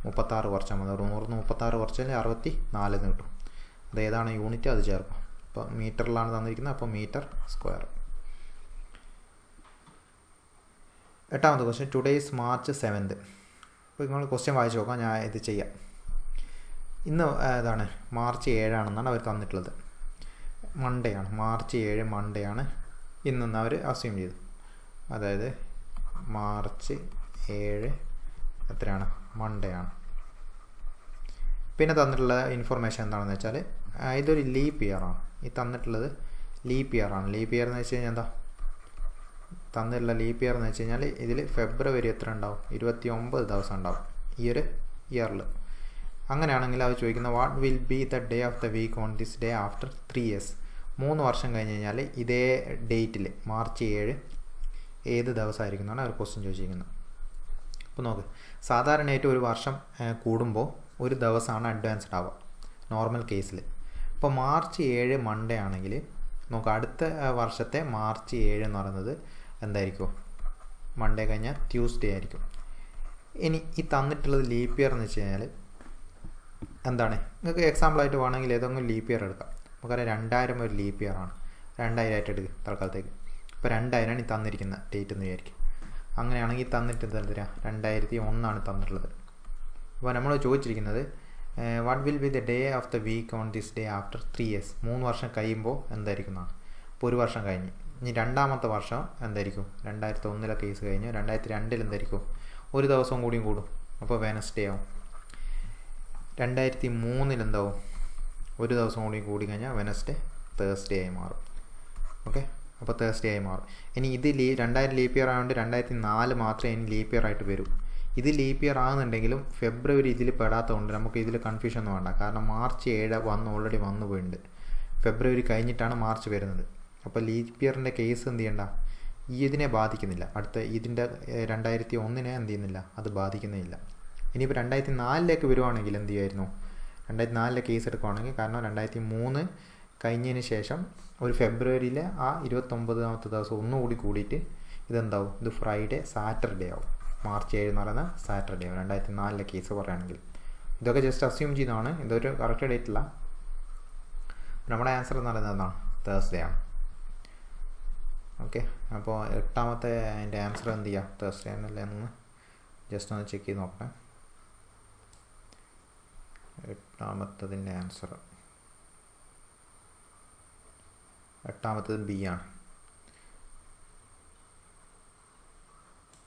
A: 36 കുറച്ചാൽ മതി. 100 36 കുറച്ചാൽ 64 എന്ന് കിട്ടും. അത് ഏതാണ് യൂണിറ്റ് അത് ചേർക്കും. അപ്പോൾ മീറ്ററിലാണ് തന്നിരിക്കുന്നത്, അപ്പോൾ മീറ്റർ സ്ക്വയർ. 8ാമത്തെ question, today is March 7th. അപ്പോൾ നിങ്ങൾ ക്വസ്റ്റ്യൻ വായിച്ച് നോക്കാം, ഞാൻ ഇത് ചെയ്യാം. ഇന്ന് ഏതാണ്, March 7 ആണെന്നാണ് അവർ തന്നിട്ടുള്ളത്. മൺഡേ ആണ്, March 7 മൺഡേ ആണ് ഇന്നെന്ന് അവർ അസ്യൂം ചെയ്തു. അതായത് March 7 എത്രയാണ്, മൺഡേ ആണ്. പിന്നെ തന്നിട്ടുള്ള ഇൻഫർമേഷൻ എന്താണെന്ന് വെച്ചാൽ ഇതൊരു ലീപ്പ് ഇയർ ആണ്. ഈ തന്നിട്ടുള്ളത് ലീപ്പ് ഇയർ ആണ്. ലീപ്പ് ഇയർ എന്ന് വെച്ച് കഴിഞ്ഞാൽ എന്താ, തന്നിട്ടുള്ള ലീപ്പ് ഇയർ എന്ന് വെച്ച് കഴിഞ്ഞാൽ ഇതിൽ ഫെബ്രുവരി എത്ര ഉണ്ടാവും, 29 ദിവസം ഉണ്ടാവും ഈ ഒരു ഇയറിൽ. അങ്ങനെയാണെങ്കിൽ അവർ ചോദിക്കുന്ന what will be the day of the week on this day after 3 years. 3 വർഷം കഴിഞ്ഞ് കഴിഞ്ഞാൽ ഇതേ ഡേറ്റിൽ March 7 ഏത് ദിവസമായിരിക്കും എന്നാണ് അവർ ക്വസ്റ്റ്യൻ ചോദിച്ചിരിക്കുന്നത്. അപ്പോൾ നോക്ക്, സാധാരണയായിട്ട് ഒരു വർഷം കൂടുമ്പോൾ ഒരു ദിവസമാണ് അഡ്വാൻസ്ഡ് ആവുക നോർമൽ കേസിൽ. ഇപ്പോൾ March 7 മൺഡേ ആണെങ്കിൽ നോക്ക്, അടുത്ത വർഷത്തെ March 7 എന്ന് പറയുന്നത് എന്തായിരിക്കും, മൺഡേ കഴിഞ്ഞാൽ ട്യൂസ്ഡേ ആയിരിക്കും. ഇനി ഈ തന്നിട്ടുള്ളത് ലീപ്പ് ഇയർ എന്ന് വെച്ച് കഴിഞ്ഞാൽ എന്താണ്, നിങ്ങൾക്ക് എക്സാമ്പിളായിട്ട് വേണമെങ്കിൽ ഏതെങ്കിലും ലീപ്പ് ഇയർ എടുക്കാം. നമുക്കറിയാം 2000 ഒരു ലീപ്പ് ഇയർ ആണ്, 2000 ആയിട്ട് എടുക്കുക തൽക്കാലത്തേക്ക്. ഇപ്പോൾ 2000 ഈ തന്നിരിക്കുന്ന ഡേറ്റ് എന്ന് വിചാരിക്കും. അങ്ങനെയാണെങ്കിൽ തന്നിട്ട് തരാം 2001 തന്നിട്ടുള്ളത്. അപ്പോൾ നമ്മൾ ചോദിച്ചിരിക്കുന്നത് what will be the day of the week on this day after 3 years. 3 വർഷം കഴിയുമ്പോൾ എന്തായിരിക്കും എന്നാണ്. അപ്പോൾ ഒരു വർഷം കഴിഞ്ഞ് ഇനി രണ്ടാമത്തെ വർഷം എന്തായിരിക്കും, 2001 കേസ് കഴിഞ്ഞ് 2002 എന്തായിരിക്കും, ഒരു ദിവസം കൂടിയും കൂടും, അപ്പോൾ വെനസ്ഡേ ആവും. 2003 എന്താവും, ഒരു ദിവസം കൂടി കൂടി കഴിഞ്ഞാൽ വെനസ്ഡേ തേഴ്സ്ഡേ ആയി മാറും. ഓക്കെ, അപ്പോൾ തേഴ്സ്ഡേ ആയി മാറും. ഇനി ഇത് 2000 ലീപ്പ് ഇയർ ആയതുകൊണ്ട് 2004 മാത്രമേ ഇനി ലീപ്പ് ഇയർ ആയിട്ട് വരൂ. ഇത് ലീപ്പ് ഇയർ ആകുന്നുണ്ടെങ്കിലും ഫെബ്രുവരി ഇതിൽ പെടാത്തതുകൊണ്ട് നമുക്ക് ഇതിൽ കൺഫ്യൂഷൻ ഒന്നും വേണ്ട. കാരണം March 7 ഓൾറെഡി വന്നു പോയിട്ടുണ്ട്. ഫെബ്രുവരി കഴിഞ്ഞിട്ടാണ് മാർച്ച് വരുന്നത്. അപ്പോൾ ലീപ്പ് ഇയറിൻ്റെ കേസ് എന്ത് ചെയ്യണ്ട, ഇതിനെ ബാധിക്കുന്നില്ല. അടുത്ത ഇതിൻ്റെ 2001 എന്ത് ചെയ്യുന്നില്ല, അത് ബാധിക്കുന്നില്ല. ഇനിയിപ്പോൾ 2004 വരുവാണെങ്കിൽ എന്ത് ചെയ്യുമായിരുന്നു, 2004 കേസ് എടുക്കുവാണെങ്കിൽ, കാരണം 2003 കഴിഞ്ഞതിന് ശേഷം ഒരു ഫെബ്രുവരിയിലെ ആ 29ാമത്തെ ദിവസം ഒന്നുകൂടി കൂടിയിട്ട് ഇതെന്താവും, ഇത് ഫ്രൈഡേ സാറ്റർഡേ ആവും. March 7 എന്ന് പറയുന്നത് സാറ്റർഡേ ആവും 2004 കേസ് പറയുകയാണെങ്കിൽ. ഇതൊക്കെ ജസ്റ്റ് അസ്യൂം ചെയ്യുന്നതാണ്, ഇതൊരു കറക്റ്റ് ഡേറ്റ് അല്ല. നമ്മുടെ ആൻസർ എന്ന് പറയുന്നത് എന്താണ്, തേഴ്സ്ഡേ ആണ്. ഓക്കെ, അപ്പോൾ 8ാമത്തെ അതിൻ്റെ ആൻസർ എന്ത് ചെയ്യുക, തേഴ്സ്ഡേ ആണല്ലേ എന്ന് ജസ്റ്റ് ഒന്ന് ചെക്ക് ചെയ്ത് നോക്കണേ. 8ാമത്തതിൻ്റെ ആൻസർ 8ാമത്തത് ബി ആണ്.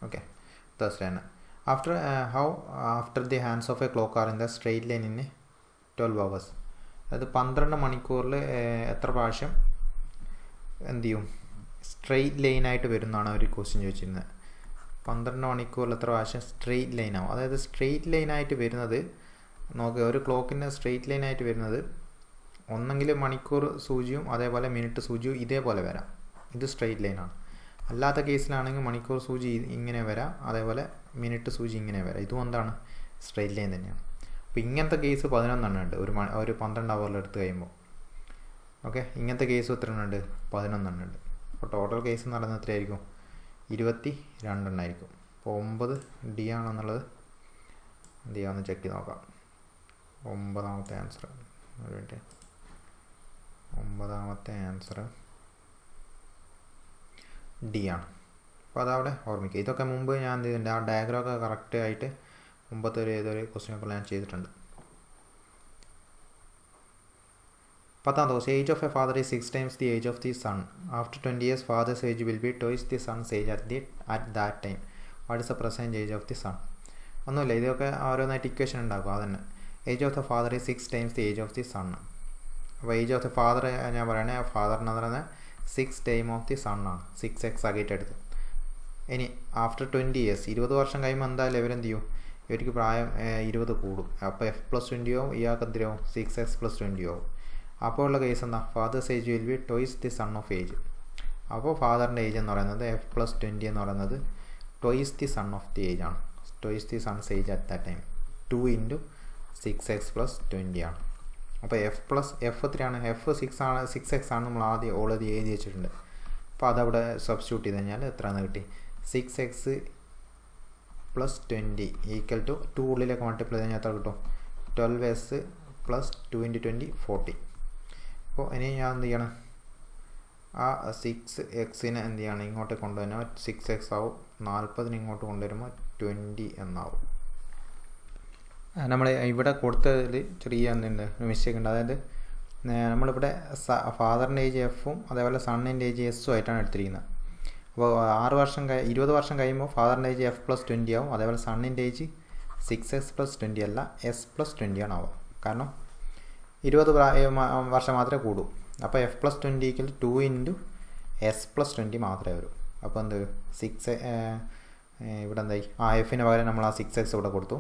A: ഓക്കെ, തേഴ്സ്ഡേ ആണ്. After the hands of A clock are in the straight line in 12 hours. അതായത് 12 മണിക്കൂറിൽ എത്ര പ്രാവശ്യം എന്ത് ചെയ്യും, സ്ട്രെയിറ്റ് ലൈനായിട്ട് വരുന്നതാണ് അവർ ക്വസ്റ്റ്യൻ ചോദിച്ചിരുന്നത്. 12 മണിക്കൂറിൽ എത്ര പ്രാവശ്യം സ്ട്രെയിറ്റ് ലൈനാവും. അതായത് സ്ട്രെയിറ്റ് ലൈനായിട്ട് വരുന്നത് നോക്കുക, ഒരു ക്ലോക്കിൻ്റെ സ്ട്രെയിറ്റ് ലൈനായിട്ട് വരുന്നത് ഒന്നെങ്കിൽ മണിക്കൂർ സൂചിയും അതേപോലെ മിനിറ്റ് സൂചിയും ഇതേപോലെ വരാം, ഇത് സ്ട്രെയിറ്റ് ലൈനാണ്. അല്ലാത്ത കേസിലാണെങ്കിൽ മണിക്കൂർ സൂചി ഇങ്ങനെ വരാം, അതേപോലെ മിനിറ്റ് സൂചി ഇങ്ങനെ വരാം. ഇതും എന്താണ്, സ്ട്രെയിറ്റ് ലൈൻ തന്നെയാണ്. അപ്പോൾ ഇങ്ങനത്തെ കേസ് 11 ഉണ്ട് ഒരു 12 hours എടുത്ത് കഴിയുമ്പോൾ. ഓക്കെ, ഇങ്ങനത്തെ കേസ് എത്ര ഉണ്ട്, 11 ഉണ്ട്. അപ്പോൾ ടോട്ടൽ കേസ് എന്ന് പറയുന്നത് എത്രയായിരിക്കും, 22 എണ്ണമായിരിക്കും. അപ്പോൾ 9 ഡി ആണെന്നുള്ളത് എന്ത് ചെയ്യാമെന്ന് ചെക്ക് ചെയ്ത് നോക്കാം. 9ാമത്തെ ആൻസർ വേണ്ടി 9ാമത്തെ ആൻസർ ഡി ആണ്. അപ്പോൾ അതവിടെ ഓർമ്മിക്കുക. ഇതൊക്കെ മുമ്പ് ഞാൻ എന്ത് ചെയ്തിട്ടുണ്ട്, ആ ഡയഗ്രാമൊക്കെ കറക്റ്റ് ആയിട്ട് മുമ്പത്തെ ഏതൊരു ക്വസ്റ്റ്യൻ പേപ്പറിൽ ഞാൻ ചെയ്തിട്ടുണ്ട്. 10ാമത്തെ question, age of a father is 6 times the age of the son. After 20 years, father's age will be twice the son's age at that time. What is the present age of the son? ഒന്നുമില്ല, ഇതൊക്കെ ഓരോന്നായിട്ട് equation ഉണ്ടാക്കും. അതന്നെ, age of the father is 6 times the age of the son. അപ്പോൾ age of the father ഞാൻ പറയുകയാണെങ്കിൽ father എന്ന് പറയുന്നത് 6 ടൈം ഓഫ് ദി സൺ ആണ്, 6x ആക്കിയിട്ട് എടുത്ത്. ഇനി ആഫ്റ്റർ 20 years 20 വർഷം കഴിയുമ്പോൾ എന്തായാലും ഇവരെന്ത് ചെയ്യും, ഇവർക്ക് പ്രായം 20 കൂടും. അപ്പോൾ f+20 ആവും, ഇയാൾക്ക് എന്തിനാവും 6x+20 ആവും. അപ്പോൾ ഉള്ള കേസ് എന്താ, father's age will be twice the son of age. അപ്പോൾ ഫാദറിൻ്റെ ഏജ് എന്ന് പറയുന്നത് f+20 എന്ന് പറയുന്നത് twice the son of the age ആണ്. Twice the son's age at that time 2 × 6x+20 ആണ്. അപ്പോൾ എഫ് എത്രയാണ്, f6x ആണ് നമ്മൾ ആദ്യം ഓൾറെഡി എഴുതി വെച്ചിട്ടുണ്ട്. അപ്പോൾ അതവിടെ സബ്സ്റ്റിറ്റ്യൂട്ട് ചെയ്ത് കഴിഞ്ഞാൽ എത്രയാണെന്ന് കിട്ടി, 6x+20 = 2 ഉള്ളിലേക്ക് മൾട്ടിപ്ലൈ ചെയ്ത് കഴിഞ്ഞാൽ എത്ര കിട്ടും, 12s + 2 × 20 40. അപ്പോൾ ഇനി ഞാൻ എന്ത് ചെയ്യണം, ആ 6xനെ എന്ത് ചെയ്യണം, ഇങ്ങോട്ട് കൊണ്ടുവന്നാൽ 6x ആവും, 40 ഇങ്ങോട്ട് കൊണ്ടുവരുമ്പോൾ 20 എന്നാവും. നമ്മൾ ഇവിടെ കൊടുത്തതിൽ ചെറിയ എന്തുണ്ട് മിസ്റ്റേക്ക് ഉണ്ട്. അതായത് നമ്മളിവിടെ ഫാദറിൻ്റെ ഏജ് എഫും അതേപോലെ സണ്ണിൻ്റെ ഏജ് എസ്സും ആയിട്ടാണ് എടുത്തിരിക്കുന്നത്. അപ്പോൾ 20 വർഷം കഴിയുമ്പോൾ ഫാദറിൻ്റെ ഏജ് f+20 ആവും, അതേപോലെ സണ്ണിൻ്റെ ഏജ് 6x+20 അല്ല s+20 ആണ് ആവുക. കാരണം 20 വർഷം മാത്രമേ കൂടൂ. അപ്പോൾ f+20 = 2 × s+20 മാത്രമേ വരൂ. അപ്പോൾ എന്ത് 6 ഇവിടെ എന്തായി, ആ എഫിന് പകരം നമ്മൾ ആ 6x ഇവിടെ കൊടുത്തു.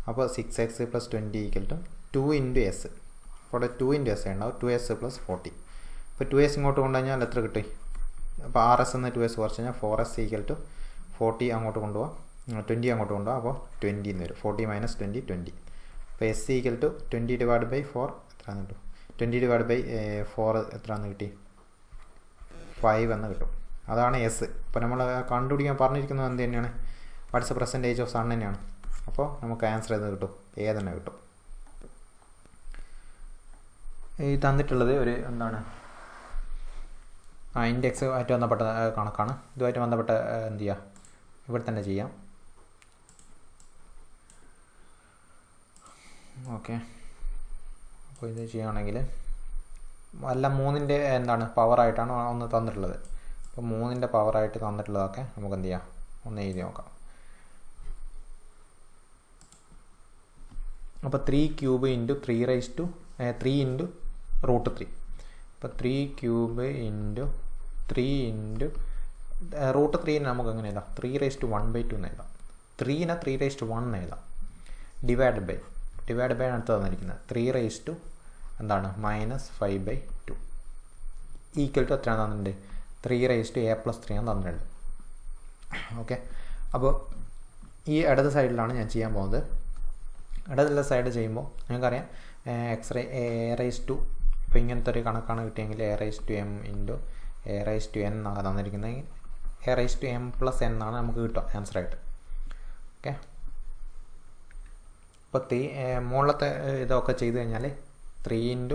A: അപ്പോൾ 6x+20 = 2 × s. ഇവിടെ 2 × s ഉണ്ടാവും, 2s + 40. ഇപ്പോൾ 2s ഇങ്ങോട്ട് കൊണ്ടുകഴിഞ്ഞാൽ എത്ര കിട്ടി, അപ്പോൾ 6s എന്ന് 2s കുറച്ച് കഴിഞ്ഞാൽ 4s = 40 അങ്ങോട്ട് കൊണ്ടുപോകാം, 20 അങ്ങോട്ട് കൊണ്ടുപോകാം. അപ്പോൾ 20 എന്ന് വരും, 40 - 20 20. അപ്പോൾ s = 20/4 എത്രയാണെന്ന് കിട്ടും, 20/4 എത്രയാണെന്ന് കിട്ടി, 5 എന്ന് കിട്ടും. അതാണ് എസ്. ഇപ്പോൾ നമ്മൾ കണ്ടുപിടിക്കാൻ പറഞ്ഞിരിക്കുന്നത് എന്ത് തന്നെയാണ്, വാട്ട്സ് പെർസെൻറ്റേജ് ഓഫ് സൺ തന്നെയാണ്. അപ്പോൾ നമുക്ക് ആൻസർ ഏത് കിട്ടും, എ തന്നെ കിട്ടും. ഈ തന്നിട്ടുള്ളത് ഒരു എന്താണ്, ഇൻഡെക്സ് ആയിട്ട് ബന്ധപ്പെട്ട കണക്കാണ്. ഇതുമായിട്ട് ബന്ധപ്പെട്ട എന്ത് ചെയ്യുക, ഇവിടെ തന്നെ ചെയ്യാം. ഓക്കെ, അപ്പോൾ ഇത് ചെയ്യുകയാണെങ്കിൽ അല്ല 3ൻ്റെ എന്താണ് പവറായിട്ടാണ് ഒന്ന് തന്നിട്ടുള്ളത്. അപ്പോൾ 3ൻ്റെ പവറായിട്ട് തന്നിട്ടുള്ളതൊക്കെ നമുക്ക് എന്ത് ചെയ്യാം, ഒന്ന് എഴുതി നോക്കാം. അപ്പോൾ 3³ × 3 × √3. അപ്പോൾ 3³ × 3 × √3 നമുക്ക് എങ്ങനെ എഴുതാം, 3⁻1/2 എന്ന് എഴുതാം. 3നെ 3⁻1 എന്ന് എഴുതാം. ഡിവൈഡ് ബൈ അടുത്ത് തന്നിരിക്കുന്നത് 3 എന്താണ് -5/2 ഈക്വൽ ടു എത്രയാണ് തന്നിട്ടുണ്ട്, 3a+3 ആണ് തന്നിട്ടുണ്ട്. ഓക്കെ, അപ്പോൾ ഈ ഇടത് സൈഡിലാണ് ഞാൻ ചെയ്യാൻ പോകുന്നത്. ഇടതുള്ള സൈഡ് ചെയ്യുമ്പോൾ നിങ്ങൾക്കറിയാം എക്സ്റേ a⁻², ഇപ്പോൾ ഇങ്ങനത്തെ ഒരു കണക്കാണ് കിട്ടിയെങ്കിൽ a⁻m × a⁻n എന്നാണ് തന്നിരിക്കുന്നതെങ്കിൽ a⁻m+n എന്നാണ് നമുക്ക് കിട്ടുക ആൻസറായിട്ട്. ഓക്കെ, ഇപ്പോൾ മുകളിലത്തെ ഇതൊക്കെ ചെയ്ത് കഴിഞ്ഞാൽ 3 ×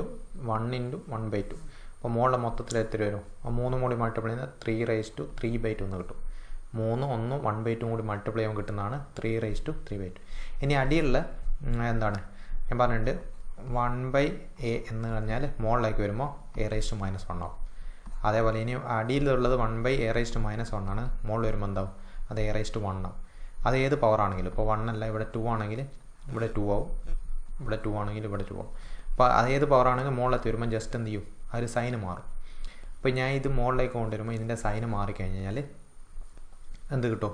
A: 1 × 1/2. അപ്പോൾ മുകളിലെ മൊത്തത്തിൽ എത്ര വരും, ആ 3 കൂടി മൾട്ടിപ്ലൈ ചെയ്യുന്നത് 3⁻3/2 എന്ന് കിട്ടും. 3 1 1/2 കൂടി മൾട്ടിപ്ലൈ ചെയ്യുമ്പോൾ കിട്ടുന്നതാണ് 3⁻3/2. ഇനി അടിയുള്ള എന്താണ് ഞാൻ പറഞ്ഞിട്ടുണ്ട്, 1/a എന്ന് പറഞ്ഞാൽ മുകളിലേക്ക് വരുമ്പോൾ a⁻−1 ആവും. അതേപോലെ ഇനി അടിയിലുള്ളത് 1/a⁻−1 ആണ്, മുകളിൽ വരുമ്പോൾ എന്താവും, അത് a⁻1 ആവും. അത് ഏത് പവർ ആണെങ്കിലും, ഇപ്പോൾ 1 അല്ല ഇവിടെ 2 ആണെങ്കിൽ ഇവിടെ 2 ആവും, ഇവിടെ 2 ആണെങ്കിൽ ഇവിടെ 2 ആവും. അപ്പോൾ അതേത് പവർ ആണെങ്കിൽ മുകളിലേക്ക് വരുമ്പോൾ ജസ്റ്റ് എന്ത് ചെയ്യും, ആ ഒരു സൈന് മാറും. അപ്പോൾ ഞാൻ ഇത് മുകളിലേക്ക് കൊണ്ടുവരുമ്പോൾ ഇതിൻ്റെ സൈന് മാറിക്കഴിഞ്ഞാൽ എന്ത് കിട്ടും,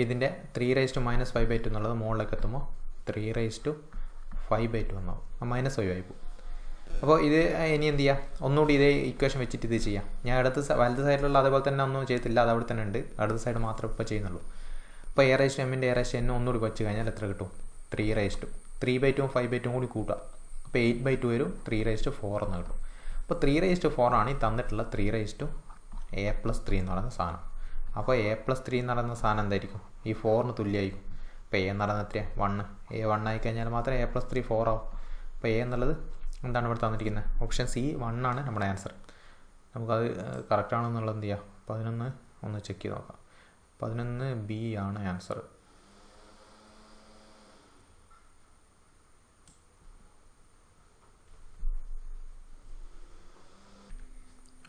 A: ഇതിൻ്റെ 3⁻5/2 എന്നുള്ളത് മുകളിലേക്ക് എത്തുമ്പോൾ 3⁻5/2 എന്നാവും, -5 ആയി പോകും. അപ്പോൾ ഇത് ഇനി എന്ത് ചെയ്യുക, ഒന്നുകൂടി ഇതേ ഇക്വേഷൻ വെച്ചിട്ട് ഇത് ചെയ്യാം. ഞാൻ വലത് സൈഡിലുള്ള അതേപോലെ തന്നെ ഒന്നും ചെയ്തിട്ടില്ല, അത് അവിടെ തന്നെ ഉണ്ട്. ഇടത് സൈഡ് മാത്രമേ ഇപ്പോൾ ചെയ്യുന്നുള്ളൂ. അപ്പോൾ a⁻m a⁻n ഒന്നുകൂടി വെച്ച് കഴിഞ്ഞാൽ എത്ര കിട്ടും, 3 3/2 5/2 കൂടി കൂട്ടുക. അപ്പോൾ 8/2 വരും, 3⁻4 എന്ന് കിട്ടും. അപ്പോൾ 3⁻4 ആണ് ഈ തന്നിട്ടുള്ള 3⁻a+3 എന്ന് പറയുന്ന സാധനം. അപ്പോൾ a+3 എന്ന് പറയുന്ന സാധനം എന്തായിരിക്കും, ഈ 4ന് തുല്യമായിരിക്കും. അപ്പോൾ a എന്ന് പറയുന്നത് എത്രയാണ്, 1. a 1 ആയി കഴിഞ്ഞാൽ മാത്രമേ a+3 4 ആവും. അപ്പോൾ a എന്നുള്ളത് എന്താണ് ഇവിടെ തന്നിരിക്കുന്നത്, ഓപ്ഷൻ സി 1 ആണ് നമ്മുടെ ആൻസർ. നമുക്കത് കറക്റ്റാണെന്നുള്ളത് എന്ത് ചെയ്യാം, 11 ഒന്ന് ചെക്ക് ചെയ്ത് നോക്കാം. 11B ആണ് ആൻസർ.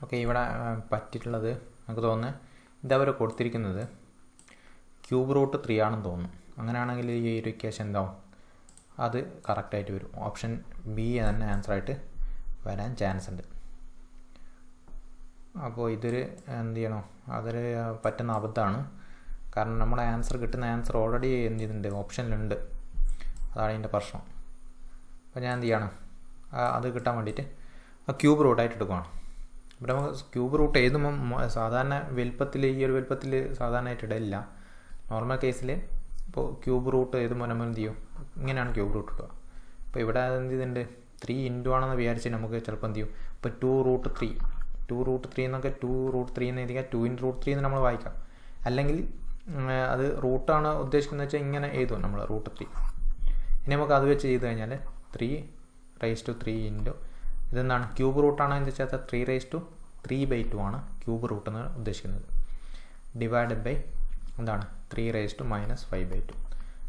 A: ഓക്കെ, ഇവിടെ പറ്റിയിട്ടുള്ളത് നമുക്ക് തോന്നുന്നത് ഇതവർ കൊടുത്തിരിക്കുന്നത് √3 ആണെന്ന് തോന്നുന്നു. അങ്ങനെയാണെങ്കിൽ ഈ ഒരു ഇക്വേഷൻ എന്താവും, അത് കറക്റ്റായിട്ട് വരും. ഓപ്ഷൻ ബി തന്നെ ആൻസറായിട്ട് വരാൻ ചാൻസ് ഉണ്ട്. അപ്പോൾ ഇതൊരു എന്ത് ചെയ്യണോ, അതൊരു പറ്റുന്ന അബദ്ധമാണ്. കാരണം നമ്മുടെ ആൻസർ കിട്ടുന്ന ആൻസർ ഓൾറെഡി എന്ത് ചെയ്യുന്നുണ്ട്, ഓപ്ഷനിലുണ്ട്. അതാണ് ഇതിൻ്റെ പ്രശ്നം. അപ്പോൾ ഞാൻ എന്ത് ചെയ്യണം, അത് കിട്ടാൻ വേണ്ടിയിട്ട് ക്യൂബ് റൂട്ടായിട്ട് എടുക്കുകയാണ്. ഇവിടെ നമുക്ക് ക്യൂബ് റൂട്ട് എഴുതുമ്പം സാധാരണ വലുപ്പത്തിൽ, ഈ ഒരു വലുപ്പത്തിൽ സാധാരണയായിട്ട് ഇടയില്ല. നോർമൽ കേസിൽ ഇപ്പോൾ ക്യൂബ് റൂട്ട് എഴുതുമ്പോൾ നമ്മൾ എന്ത് ചെയ്യും, ഇങ്ങനെയാണ് ക്യൂബ് റൂട്ട് ഇടുക. അപ്പോൾ ഇവിടെ എന്ത് ചെയ്തിട്ടുണ്ട്, 3 ഇൻറ്റു ആണെന്ന് വിചാരിച്ച് നമുക്ക് ചിലപ്പോൾ എന്ത് ചെയ്യും, ഇപ്പോൾ 2√3 എന്നൊക്കെ 2√3 എന്ന് എഴുതിയാൽ 2 × √3 എന്ന് നമ്മൾ വായിക്കാം. അല്ലെങ്കിൽ അത് റൂട്ടാണ് ഉദ്ദേശിക്കുന്നത് വെച്ചാൽ ഇങ്ങനെ എഴുതും നമ്മൾ √3. ഇനി നമുക്ക് അത് വെച്ച് ചെയ്ത് കഴിഞ്ഞാൽ 3⁻³ ഇൻറ്റു ഇതെന്താണ്, ക്യൂബ് റൂട്ടാണ് എന്ന് വെച്ചാൽ 3⁻³ ആണ് ക്യൂബ് റൂട്ട് എന്ന് ഉദ്ദേശിക്കുന്നത്. ഡിവൈഡഡ് ബൈ എന്താണ് 3⁻⁻5/2.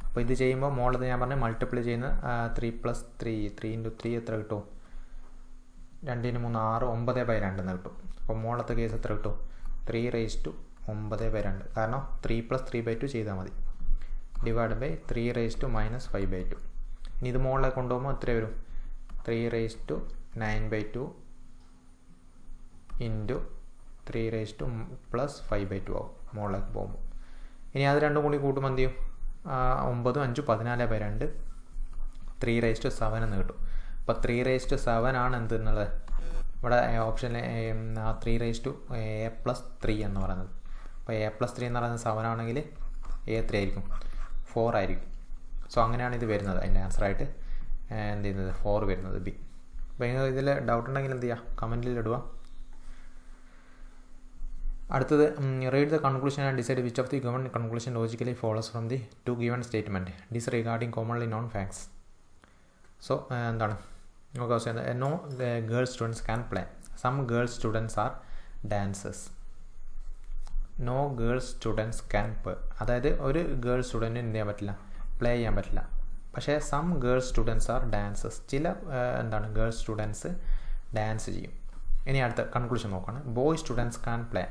A: അപ്പോൾ ഇത് ചെയ്യുമ്പോൾ മോളത് ഞാൻ പറഞ്ഞ മൾട്ടിപ്ലൈ ചെയ്യുന്ന 3 + 3 × 3 എത്ര കിട്ടും, 2 × 3 6 9/2 എന്ന് കിട്ടും. അപ്പോൾ മോളത്തെ കേസ് എത്ര കിട്ടും, 3⁻⁹2. കാരണം 3 + 3/2 ചെയ്താൽ മതി. Divide by 3⁻⁻5/2. ഇനി ഇത് മോളിലേക്ക് കൊണ്ടുപോകുമ്പോൾ എത്ര വരും, 3⁻⁹9/2 ഇൻറ്റു 3⁻+5/2 ആവും മോളിലേക്ക് പോകുമ്പോൾ. ഇനി അത് രണ്ടും കൂടി കൂട്ടുമ്പോൾ എന്ത് ചെയ്യും, 9 5 14/2 3⁻7 എന്ന് കിട്ടും. അപ്പോൾ 3⁻7 ആണ് എന്ത് എന്നുള്ളത് ഇവിടെ ഓപ്ഷനിൽ 3⁻A+3 എന്ന് പറയുന്നത്. അപ്പോൾ A+3 എന്ന് പറയുന്നത് 7 ആണെങ്കിൽ A3 ആയിരിക്കും, 4 ആയിരിക്കും. സോ അങ്ങനെയാണ് ഇത് വരുന്നത്. അതിൻ്റെ ആൻസറായിട്ട് എന്ത് ചെയ്യുന്നത് 4 വരുന്നത് ബി. അപ്പോൾ ഇതിൽ ഡൗട്ട് ഉണ്ടെങ്കിൽ എന്ത് ചെയ്യുക, കമൻറ്റിൽ ഇടുക. അടുത്തത് read the conclusion and decide which of the given conclusion logically follows from the 2 given statement disregarding commonly known facts. So എന്താണ് നോക്കുക, no girls students can play, some girls students are dancers. No girls students can play, അതായത് ഒരു girl സ്റ്റുഡൻറ്റിന് എന്ത് ചെയ്യാൻ പറ്റില്ല, play ചെയ്യാൻ പറ്റില്ല. പക്ഷേ some girls students are dancers, ചില എന്താണ് ഗേൾസ് സ്റ്റുഡൻസ് ഡാൻസ് ചെയ്യും. ഇനി അടുത്ത കൺക്ലൂഷൻ നോക്കുകയാണ്, ബോയ് സ്റ്റുഡൻസ് ക്യാൻ പ്ലേ,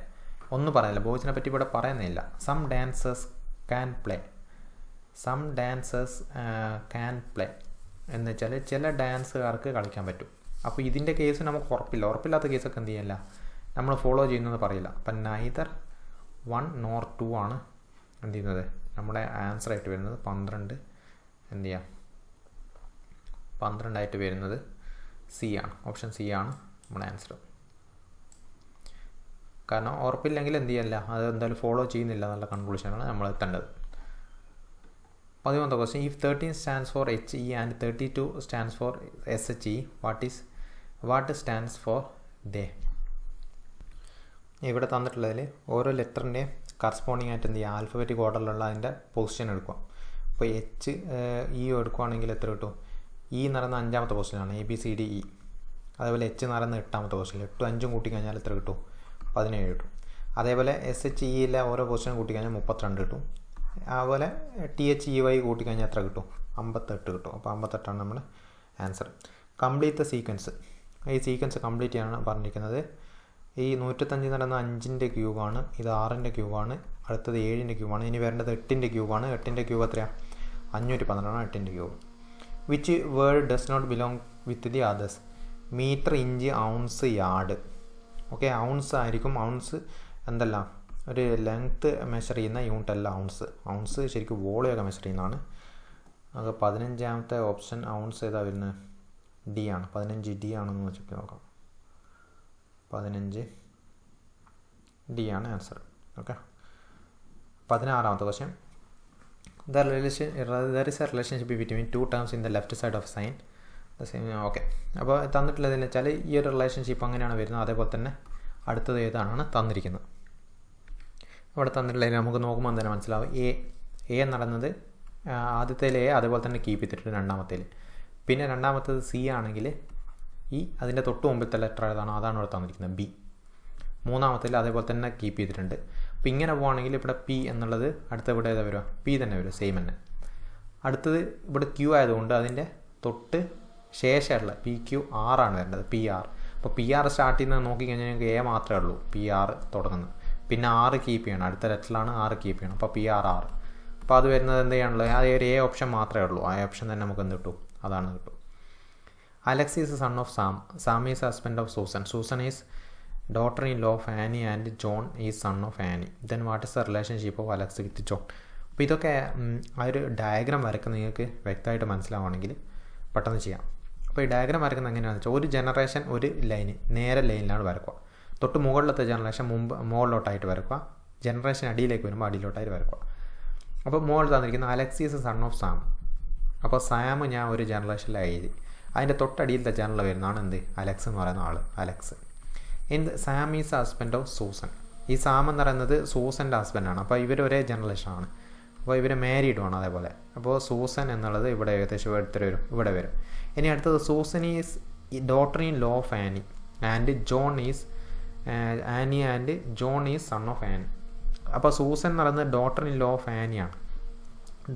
A: ഒന്നും പറയുന്നില്ല, ബോയ്സിനെ പറ്റി ഇവിടെ പറയുന്നില്ല. Some dancers can play, some dancers can play എന്ന് വെച്ചാൽ ചില ഡാൻസുകാർക്ക് കളിക്കാൻ പറ്റും. അപ്പോൾ ഇതിൻ്റെ കേസ് നമുക്ക് ഉറപ്പില്ലാത്ത കേസൊക്കെ എന്ത് ചെയ്യില്ല, നമ്മൾ ഫോളോ ചെയ്യുന്നത് പറയില്ല. അപ്പം നൈദർ 1 nor 2 ആണ് എന്ത് ചെയ്യുന്നത് നമ്മുടെ ആൻസറായിട്ട് വരുന്നത്. 12 എന്ത് ചെയ്യാം, 12 വരുന്നത് സി ആണ്, ഓപ്ഷൻ സി ആണ് നമ്മുടെ ആൻസർ. കാരണം ഉറപ്പില്ലെങ്കിൽ എന്ത് ചെയ്യല്ല, അത് എന്തായാലും ഫോളോ ചെയ്യുന്നില്ല എന്നുള്ള കൺക്ലൂഷനാണ് നമ്മൾ എത്തേണ്ടത്. 11th question, if 13 stands for HE and 32 stands for SHE, what stands for they? ഇവിടെ തന്നിട്ടുള്ളതിൽ ഓരോ ലെറ്ററിൻ്റെയും കറസ്പോണ്ടിങ് ആയിട്ട് എന്ത് ചെയ്യുക, ആൽഫബറ്റിക് ഓർഡറിലുള്ള അതിൻ്റെ പൊസിഷൻ എടുക്കുക. ഇപ്പോൾ HE എടുക്കുകയാണെങ്കിൽ എത്ര കിട്ടും, E എന്ന് പറയുന്ന 5ാമത്തെ പൊസിഷനാണ്, ABCDE. അതേപോലെ H എന്ന് പറയുന്നത് 8ാമത്തെ പൊസിഷൻ, 8ഉം 5ഉം കൂട്ടിക്കഴിഞ്ഞാൽ എത്ര കിട്ടും, 17 കിട്ടും. അതേപോലെ SHEയിലെ ഓരോ പൊസിഷൻ കൂട്ടിക്കഴിഞ്ഞാൽ 32 കിട്ടും. അതുപോലെ THEY കൂട്ടിക്കഴിഞ്ഞാൽ എത്ര കിട്ടും, 58 കിട്ടും. അപ്പോൾ 58ആണ് നമ്മുടെ ആൻസർ. കംപ്ലീറ്റ് ദ സീക്വൻസ്, ഈ സീക്വൻസ് കംപ്ലീറ്റ് ചെയ്യാനാണ് പറഞ്ഞിരിക്കുന്നത്. ഈ 125 എന്ന് പറയുന്നത് 5ൻ്റെ ക്യൂബാണ്, ഇത് 6ൻ്റെ ക്യൂബാണ്, അടുത്തത് 7ൻ്റെ ക്യൂബാണ്, ഇനി വരേണ്ടത് 8ൻ്റെ ക്യൂബാണ്. 8ൻ്റെ ക്യൂബ് എത്രയാണ്, 512 ആണ് 8ൻ്റെ cube. Which word does not belong with the others? Metre, inch, ounce, yard. Okay, ounce ആയിരിക്കും. ഔൺസ് എന്തല്ല, ഒരു ലെങ്ത്ത് മെഷർ ചെയ്യുന്ന യൂണിറ്റ് അല്ല ഔൺസ് ശരിക്കും വോളിയൊക്കെ മെഷർ ചെയ്യുന്നതാണ്. അത് 15ാമത്തെ ഓപ്ഷൻ ഔൺസ് ഏതാ വരുന്നത്, D ആണ്. 15D ആണെന്ന് വെച്ചിട്ട് നോക്കാം. 15D ആണ് ആൻസർ. ഓക്കെ, 16ാമത്തെ question, there is a relationship between 2 terms in the left side of sign the same. Okay, അപ്പോൾ തന്നിട്ടുള്ളതെന്ന് വെച്ചാൽ ഈ ഒരു റിലേഷൻഷിപ്പ് അങ്ങനെയാണ് വരുന്നത്. അതേപോലെ തന്നെ അടുത്തത് ഏതാണെന്ന് തന്നിരിക്കുന്നത്. ഇവിടെ തന്നിട്ടുള്ളതിൽ നമുക്ക് നോക്കുമ്പോൾ തന്നെ മനസ്സിലാവും. എ എന്ന് പറയുന്നത് ആദ്യത്തേൽ എ, അതേപോലെ തന്നെ കീപ്പ് ചെയ്തിട്ടുണ്ട് രണ്ടാമത്തേൽ. പിന്നെ രണ്ടാമത്തേത് സി ആണെങ്കിൽ ഈ അതിൻ്റെ തൊട്ട് മുമ്പിലത്തെ ലെറ്റർ ഏതാണോ അതാണ് ഇവിടെ തന്നിരിക്കുന്നത്, ബി. മൂന്നാമത്തേൽ അതേപോലെ തന്നെ കീപ്പ് ചെയ്തിട്ടുണ്ട്. അപ്പോൾ ഇങ്ങനെ പോവുകയാണെങ്കിൽ ഇവിടെ പി എന്നുള്ളത് അടുത്ത ഇവിടെ ഏതാ വരിക, പി തന്നെ വരും, സെയിം തന്നെ. അടുത്തത് ഇവിടെ ക്യൂ ആയതുകൊണ്ട് അതിൻ്റെ തൊട്ട് ശേഷമുള്ള PQ ആണ് വരേണ്ടത്, PR. അപ്പോൾ PR സ്റ്റാർട്ട് ചെയ്യുന്നത് നോക്കിക്കഴിഞ്ഞാൽ ഞങ്ങൾക്ക് എ മാത്രമേ ഉള്ളൂ, PR തുടങ്ങുന്നത്. പിന്നെ 6 കീപ്പ് ചെയ്യണം, അടുത്ത ലെറ്ററിലാണ് 6 കീപ്പ് ചെയ്യണം. അപ്പോൾ PR 6. അപ്പോൾ അത് വരുന്നത് എന്ത് ചെയ്യാനുള്ളത്, ആ ഒരു എ ഓപ്ഷൻ മാത്രമേ ഉള്ളൂ. ആ ഓപ്ഷൻ തന്നെ നമുക്ക് എന്ത് കിട്ടും, അതാണ് കിട്ടും. Alex is son of Sam is husband of Susan is daughter in law of Annie and John is son of Annie. Then what is the relationship of Alex with John. അപ്പോൾ ഇതൊക്കെ ആ ഒരു ഡയഗ്രാം വരയ്ക്കുന്ന നിങ്ങൾക്ക് വ്യക്തമായിട്ട് മനസ്സിലാവുകയാണെങ്കിൽ പെട്ടെന്ന് ചെയ്യാം. അപ്പോൾ ഈ ഡയഗ്രാം വരയ്ക്കുന്നത് എങ്ങനെയാണെന്ന് വെച്ചാൽ ഒരു ജനറേഷൻ ഒരു ലൈന് നേരെ ലൈനിലാണ് വരക്കുക. തൊട്ട് മുകളിലത്തെ ജനറേഷൻ മുകളിലോട്ടായിട്ട് വരക്കുക. ജനറേഷൻ അടിയിലേക്ക് വരുമ്പോൾ അടിയിലോട്ടായിട്ട് വരക്കുക. അപ്പോൾ മുകളിൽ തന്നിരിക്കുന്ന Alex is son of Sam. അപ്പോൾ സാം ഞാൻ ഒരു ജനറേഷനിൽ എഴുതി. അതിൻ്റെ തൊട്ടടിയിലത്തെ ജനറൽ വരുന്നതാണ് എന്ത്, അലക്സ് എന്ന് പറയുന്ന ആൾ. Alex Sam is husband of Susan. ഈ സാം എന്ന് പറയുന്നത് സൂസൻ്റെ ഹസ്ബൻഡാണ്. അപ്പോൾ ഇവർ ഒരേ ജനറേഷനാണ്. അപ്പോൾ ഇവർ മാരീഡുമാണ് അതേപോലെ. അപ്പോൾ സൂസൻ എന്നുള്ളത് ഇവിടെ ഏകദേശം എടുത്തിട്ട് വരും, ഇവിടെ വരും. ഇനി അടുത്തത് Susan is daughter in law of Annie and John is Annie and John is son of Annie. അപ്പോൾ സൂസൻ എന്ന് പറയുന്നത് ഡോട്ടർ ഇൻ ലോ ഓഫ് ആനിയാണ്.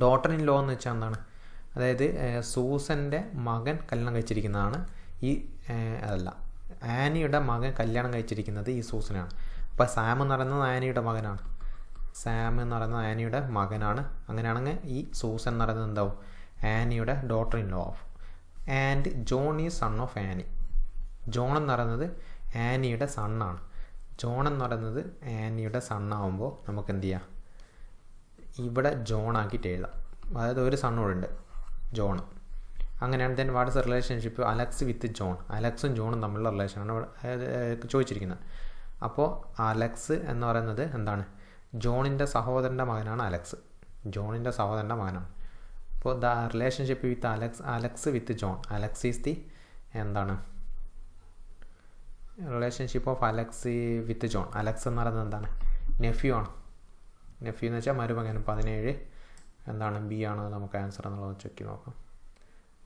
A: ഡോട്ടർ ഇൻ ലോ എന്ന് വെച്ചാൽ എന്താണ്, അതായത് സൂസൻ്റെ മകൻ കല്യാണം കഴിച്ചിരിക്കുന്നതാണ് ഈ അതല്ല ആനിയുടെ മകൻ കല്യാണം കഴിച്ചിരിക്കുന്നത് ഈ സൂസനാണ്. അപ്പോൾ സാം എന്ന് പറയുന്നത് ആനിയുടെ മകനാണ്. സാം എന്ന് പറയുന്നത് ആനിയുടെ മകനാണ്. അങ്ങനെയാണെങ്കിൽ ഈ സൂസൻ എന്ന് പറയുന്നത് എന്താവും, ആനിയുടെ daughter in law of. And John is son of Annie. John എന്ന് പറയുന്നത് ആനിയുടെ സണ്ണാണ്. ജോൺ എന്ന് പറയുന്നത് ആനിയുടെ സണ്ണാവുമ്പോൾ നമുക്ക് എന്ത് ചെയ്യാം, ഇവിടെ ജോൺ ആക്കിയിട്ട് എഴുതാം. അതായത് ഒരു സണ്ണൂടെ ഉണ്ട്, ജോൺ. അങ്ങനെയാണ്. Then what is relationship Alex with John. അലക്സും ജോണും തമ്മിലുള്ള റിലേഷനാണ് ചോദിച്ചിരിക്കുന്നത്. അപ്പോൾ അലക്സ് എന്ന് പറയുന്നത് എന്താണ്, ജോണിൻ്റെ സഹോദരൻ്റെ മകനാണ് അലക്സ്. ജോണിൻ്റെ സഹോദരൻ്റെ മകനാണ്. അപ്പോൾ the relationship with Alex with John. Alex is the എന്താണ് relationship of Alex with John. Alex എന്ന് പറയുന്നത് എന്താണ്, നെഫ്യൂ ആണ്. നെഫ്യൂ എന്ന് വെച്ചാൽ മരുമകൻ. 17 എന്താണ് ബി ആണ് നമുക്ക് ആൻസർ എന്നുള്ളത് ചെക്ക് നോക്കാം.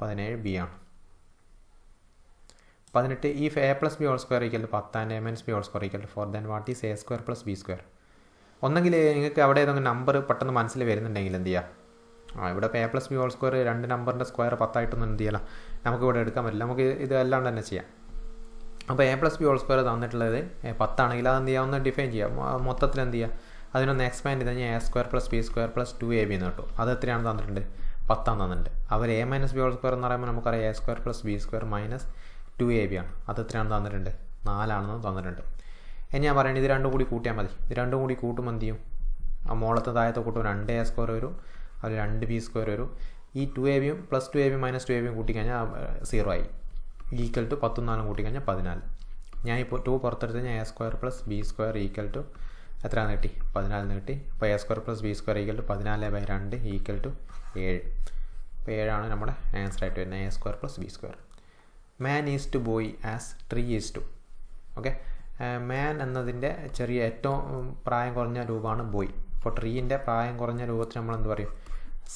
A: 17 ബി ആണ്. 18 if a plus b whole square equal to 10 and a minus b whole square equal to 4 then what is a square plus b square. ഒന്നെങ്കിൽ നിങ്ങൾക്ക് അവിടെ ഏതെങ്കിലും നമ്പർ പെട്ടെന്ന് മനസ്സിൽ വരുന്നുണ്ടെങ്കിൽ എന്ത് ചെയ്യുക, ഇവിടെ ഇപ്പോൾ A plus B whole square 2 നമ്പറിൻ്റെ സ്ക്വയർ 10 ആയിട്ടൊന്നും എന്ത് ചെയ്യலாம், നമുക്ക് ഇവിടെ എടുക്കാൻ പറ്റില്ല. നമുക്ക് ഇത് എല്ലാം തന്നെ ചെയ്യാം. അപ്പോൾ A plus B whole square തന്നിട്ടുള്ളത് 10 ആണെങ്കിൽ അത് എന്ത് ചെയ്യാം, ഒന്ന് ഡിഫൈൻ ചെയ്യാം. മൊത്തത്തിൽ എന്ത് ചെയ്യുക, അതിനൊന്ന് എക്സ്പാൻഡ് ചെയ്ത് കഴിഞ്ഞാൽ A square plus B square plus 2ab എന്ന് കിട്ടും. അത് എത്രയാണ് തന്നിട്ടുണ്ട്, 10 തന്നിട്ടുണ്ട്. അവർ A minus B whole square എന്ന് പറയുമ്പോൾ നമുക്കറിയാം A square plus B square minus 2ab ആണ്. അത് എത്രയാണ് തന്നിട്ടുണ്ട്, 4 ആണെന്ന് തന്നിട്ടുണ്ട്. ഇനി ഞാൻ പറയുന്നത് ഇത് രണ്ടും കൂടി കൂട്ടിയാൽ മതി. ഇത് രണ്ടും കൂടി കൂട്ടുമ്പോൾ എന്ത് ചെയ്യും, ആ മോളത്തെ താഴത്തെ കൂട്ടും 2a സ്ക്വയർ വരും, അത് 2b സ്ക്വയർ വരും. ഈ 2ab plus 2ab minus 2ab കൂട്ടിക്കഴിഞ്ഞാൽ 0 ആയി. ഈക്വൽ ടു 10 4 കൂട്ടിക്കഴിഞ്ഞാൽ 14. ഞാൻ ഇപ്പോൾ 2 പുറത്തെടുത്ത് കഴിഞ്ഞാൽ A square plus B square equal to എത്രയാണെന്ന് കിട്ടി, 14 കിട്ടി. അപ്പോൾ A square plus B square equal to 14/2 equal to 7. അപ്പോൾ 7 നമ്മുടെ ആൻസർ ആയിട്ട് വരുന്നത്, A square plus B square. Man is to boy as tree is to. Okay, man എന്നതിൻ്റെ ചെറിയ ഏറ്റവും പ്രായം കുറഞ്ഞ രൂപമാണ് ബോയ്. ഇപ്പോൾ ട്രീൻ്റെ പ്രായം കുറഞ്ഞ രൂപത്തിൽ നമ്മൾ എന്ത് പറയും,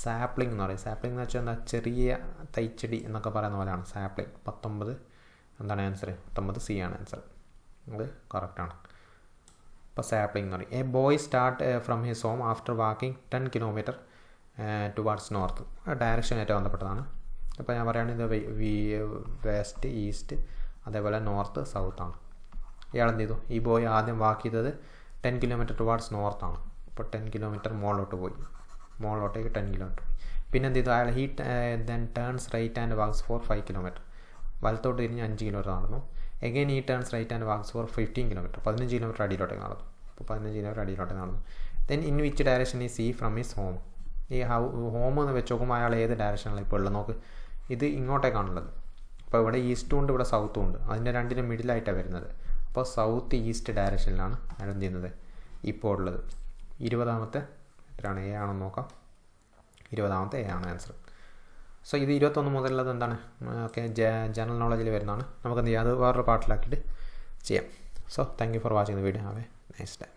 A: സാപ്ലിംഗ് എന്ന് പറയും. സാപ്ലിംഗ് എന്ന് വെച്ചാൽ എന്താ, ചെറിയ തൈച്ചെടി എന്നൊക്കെ പറയുന്ന പോലെയാണ് സാപ്ലിംഗ്. 19 എന്താണ് ആൻസർ, 19 സി ആണ് ആൻസർ. അത് കറക്റ്റാണ്. ഇപ്പോൾ സാപ്ലിംഗ് എന്ന് പറയും. A boy start from his home after walking 10 kilometre towards north. ഡയറക്ഷനായിട്ട് ബന്ധപ്പെട്ടതാണ്. അപ്പോൾ ഞാൻ പറയുകയാണെങ്കിൽ ഇത് വെസ്റ്റ് ഈസ്റ്റ് അതേപോലെ നോർത്ത് സൗത്താണ്. ഇയാൾ എന്ത് ചെയ്തു, ഈ ബോയ് ആദ്യം വാക്ക് ചെയ്തത് 10 കിലോമീറ്റർ ടുവാർഡ്സ് നോർത്താണ്. അപ്പോൾ 10 കിലോമീറ്റർ മുകളിലോട്ട് പോയി, മുകളിലോട്ടേക്ക് 10 കിലോമീറ്റർ. പിന്നെ എന്ത് ചെയ്തു അയാൾ then turns right and walks for 5 kilometre. വലത്തോട്ട് തിരിഞ്ഞ് 5 കിലോമീറ്റർ നടന്നു. Again he turns right and walks for 15 kilometre. 15 kilometre അടിയിലോട്ടേക്ക് നടന്നു. അപ്പോൾ 15 കിലോമീറ്റർ അടിയിലോട്ടേക്ക് നടന്നു. Then in which direction he see from his home. ഈ ഹോം എന്ന് വെച്ച് നോക്കുമ്പോൾ അയാൾ ഏത് ഡയറക്ഷനിലാണ് ഇപ്പോൾ ഉള്ളത് നോക്ക്. ഇത് ഇങ്ങോട്ടേക്കാണുള്ളത്. അപ്പോൾ ഇവിടെ ഈസ്റ്റും ഉണ്ട്, ഇവിടെ സൗത്തും ഉണ്ട്. അതിൻ്റെ രണ്ടിനും മിഡിലായിട്ടാണ് വരുന്നത്. അപ്പോൾ സൗത്ത് ഈസ്റ്റ് ഡയറക്ഷനിലാണ് അയാൾ എന്ത് ചെയ്യുന്നത് ഇപ്പോൾ ഉള്ളത്. 20ാമത്തെ എത്രയാണ്, എ ആണെന്ന് നോക്കാം. 20ാമത്തെ എ ആണ് ആൻസർ. സോ ഇത് 21 മുതലുള്ളത് എന്താണ്, ഓക്കെ, ജനറൽ നോളജിൽ വരുന്നതാണ്. നമുക്ക് എന്ത് ചെയ്യാം, അത് വേറൊരു പാർട്ടിലാക്കിയിട്ട് ചെയ്യാം. So thank you for watching the video. Have A nice day.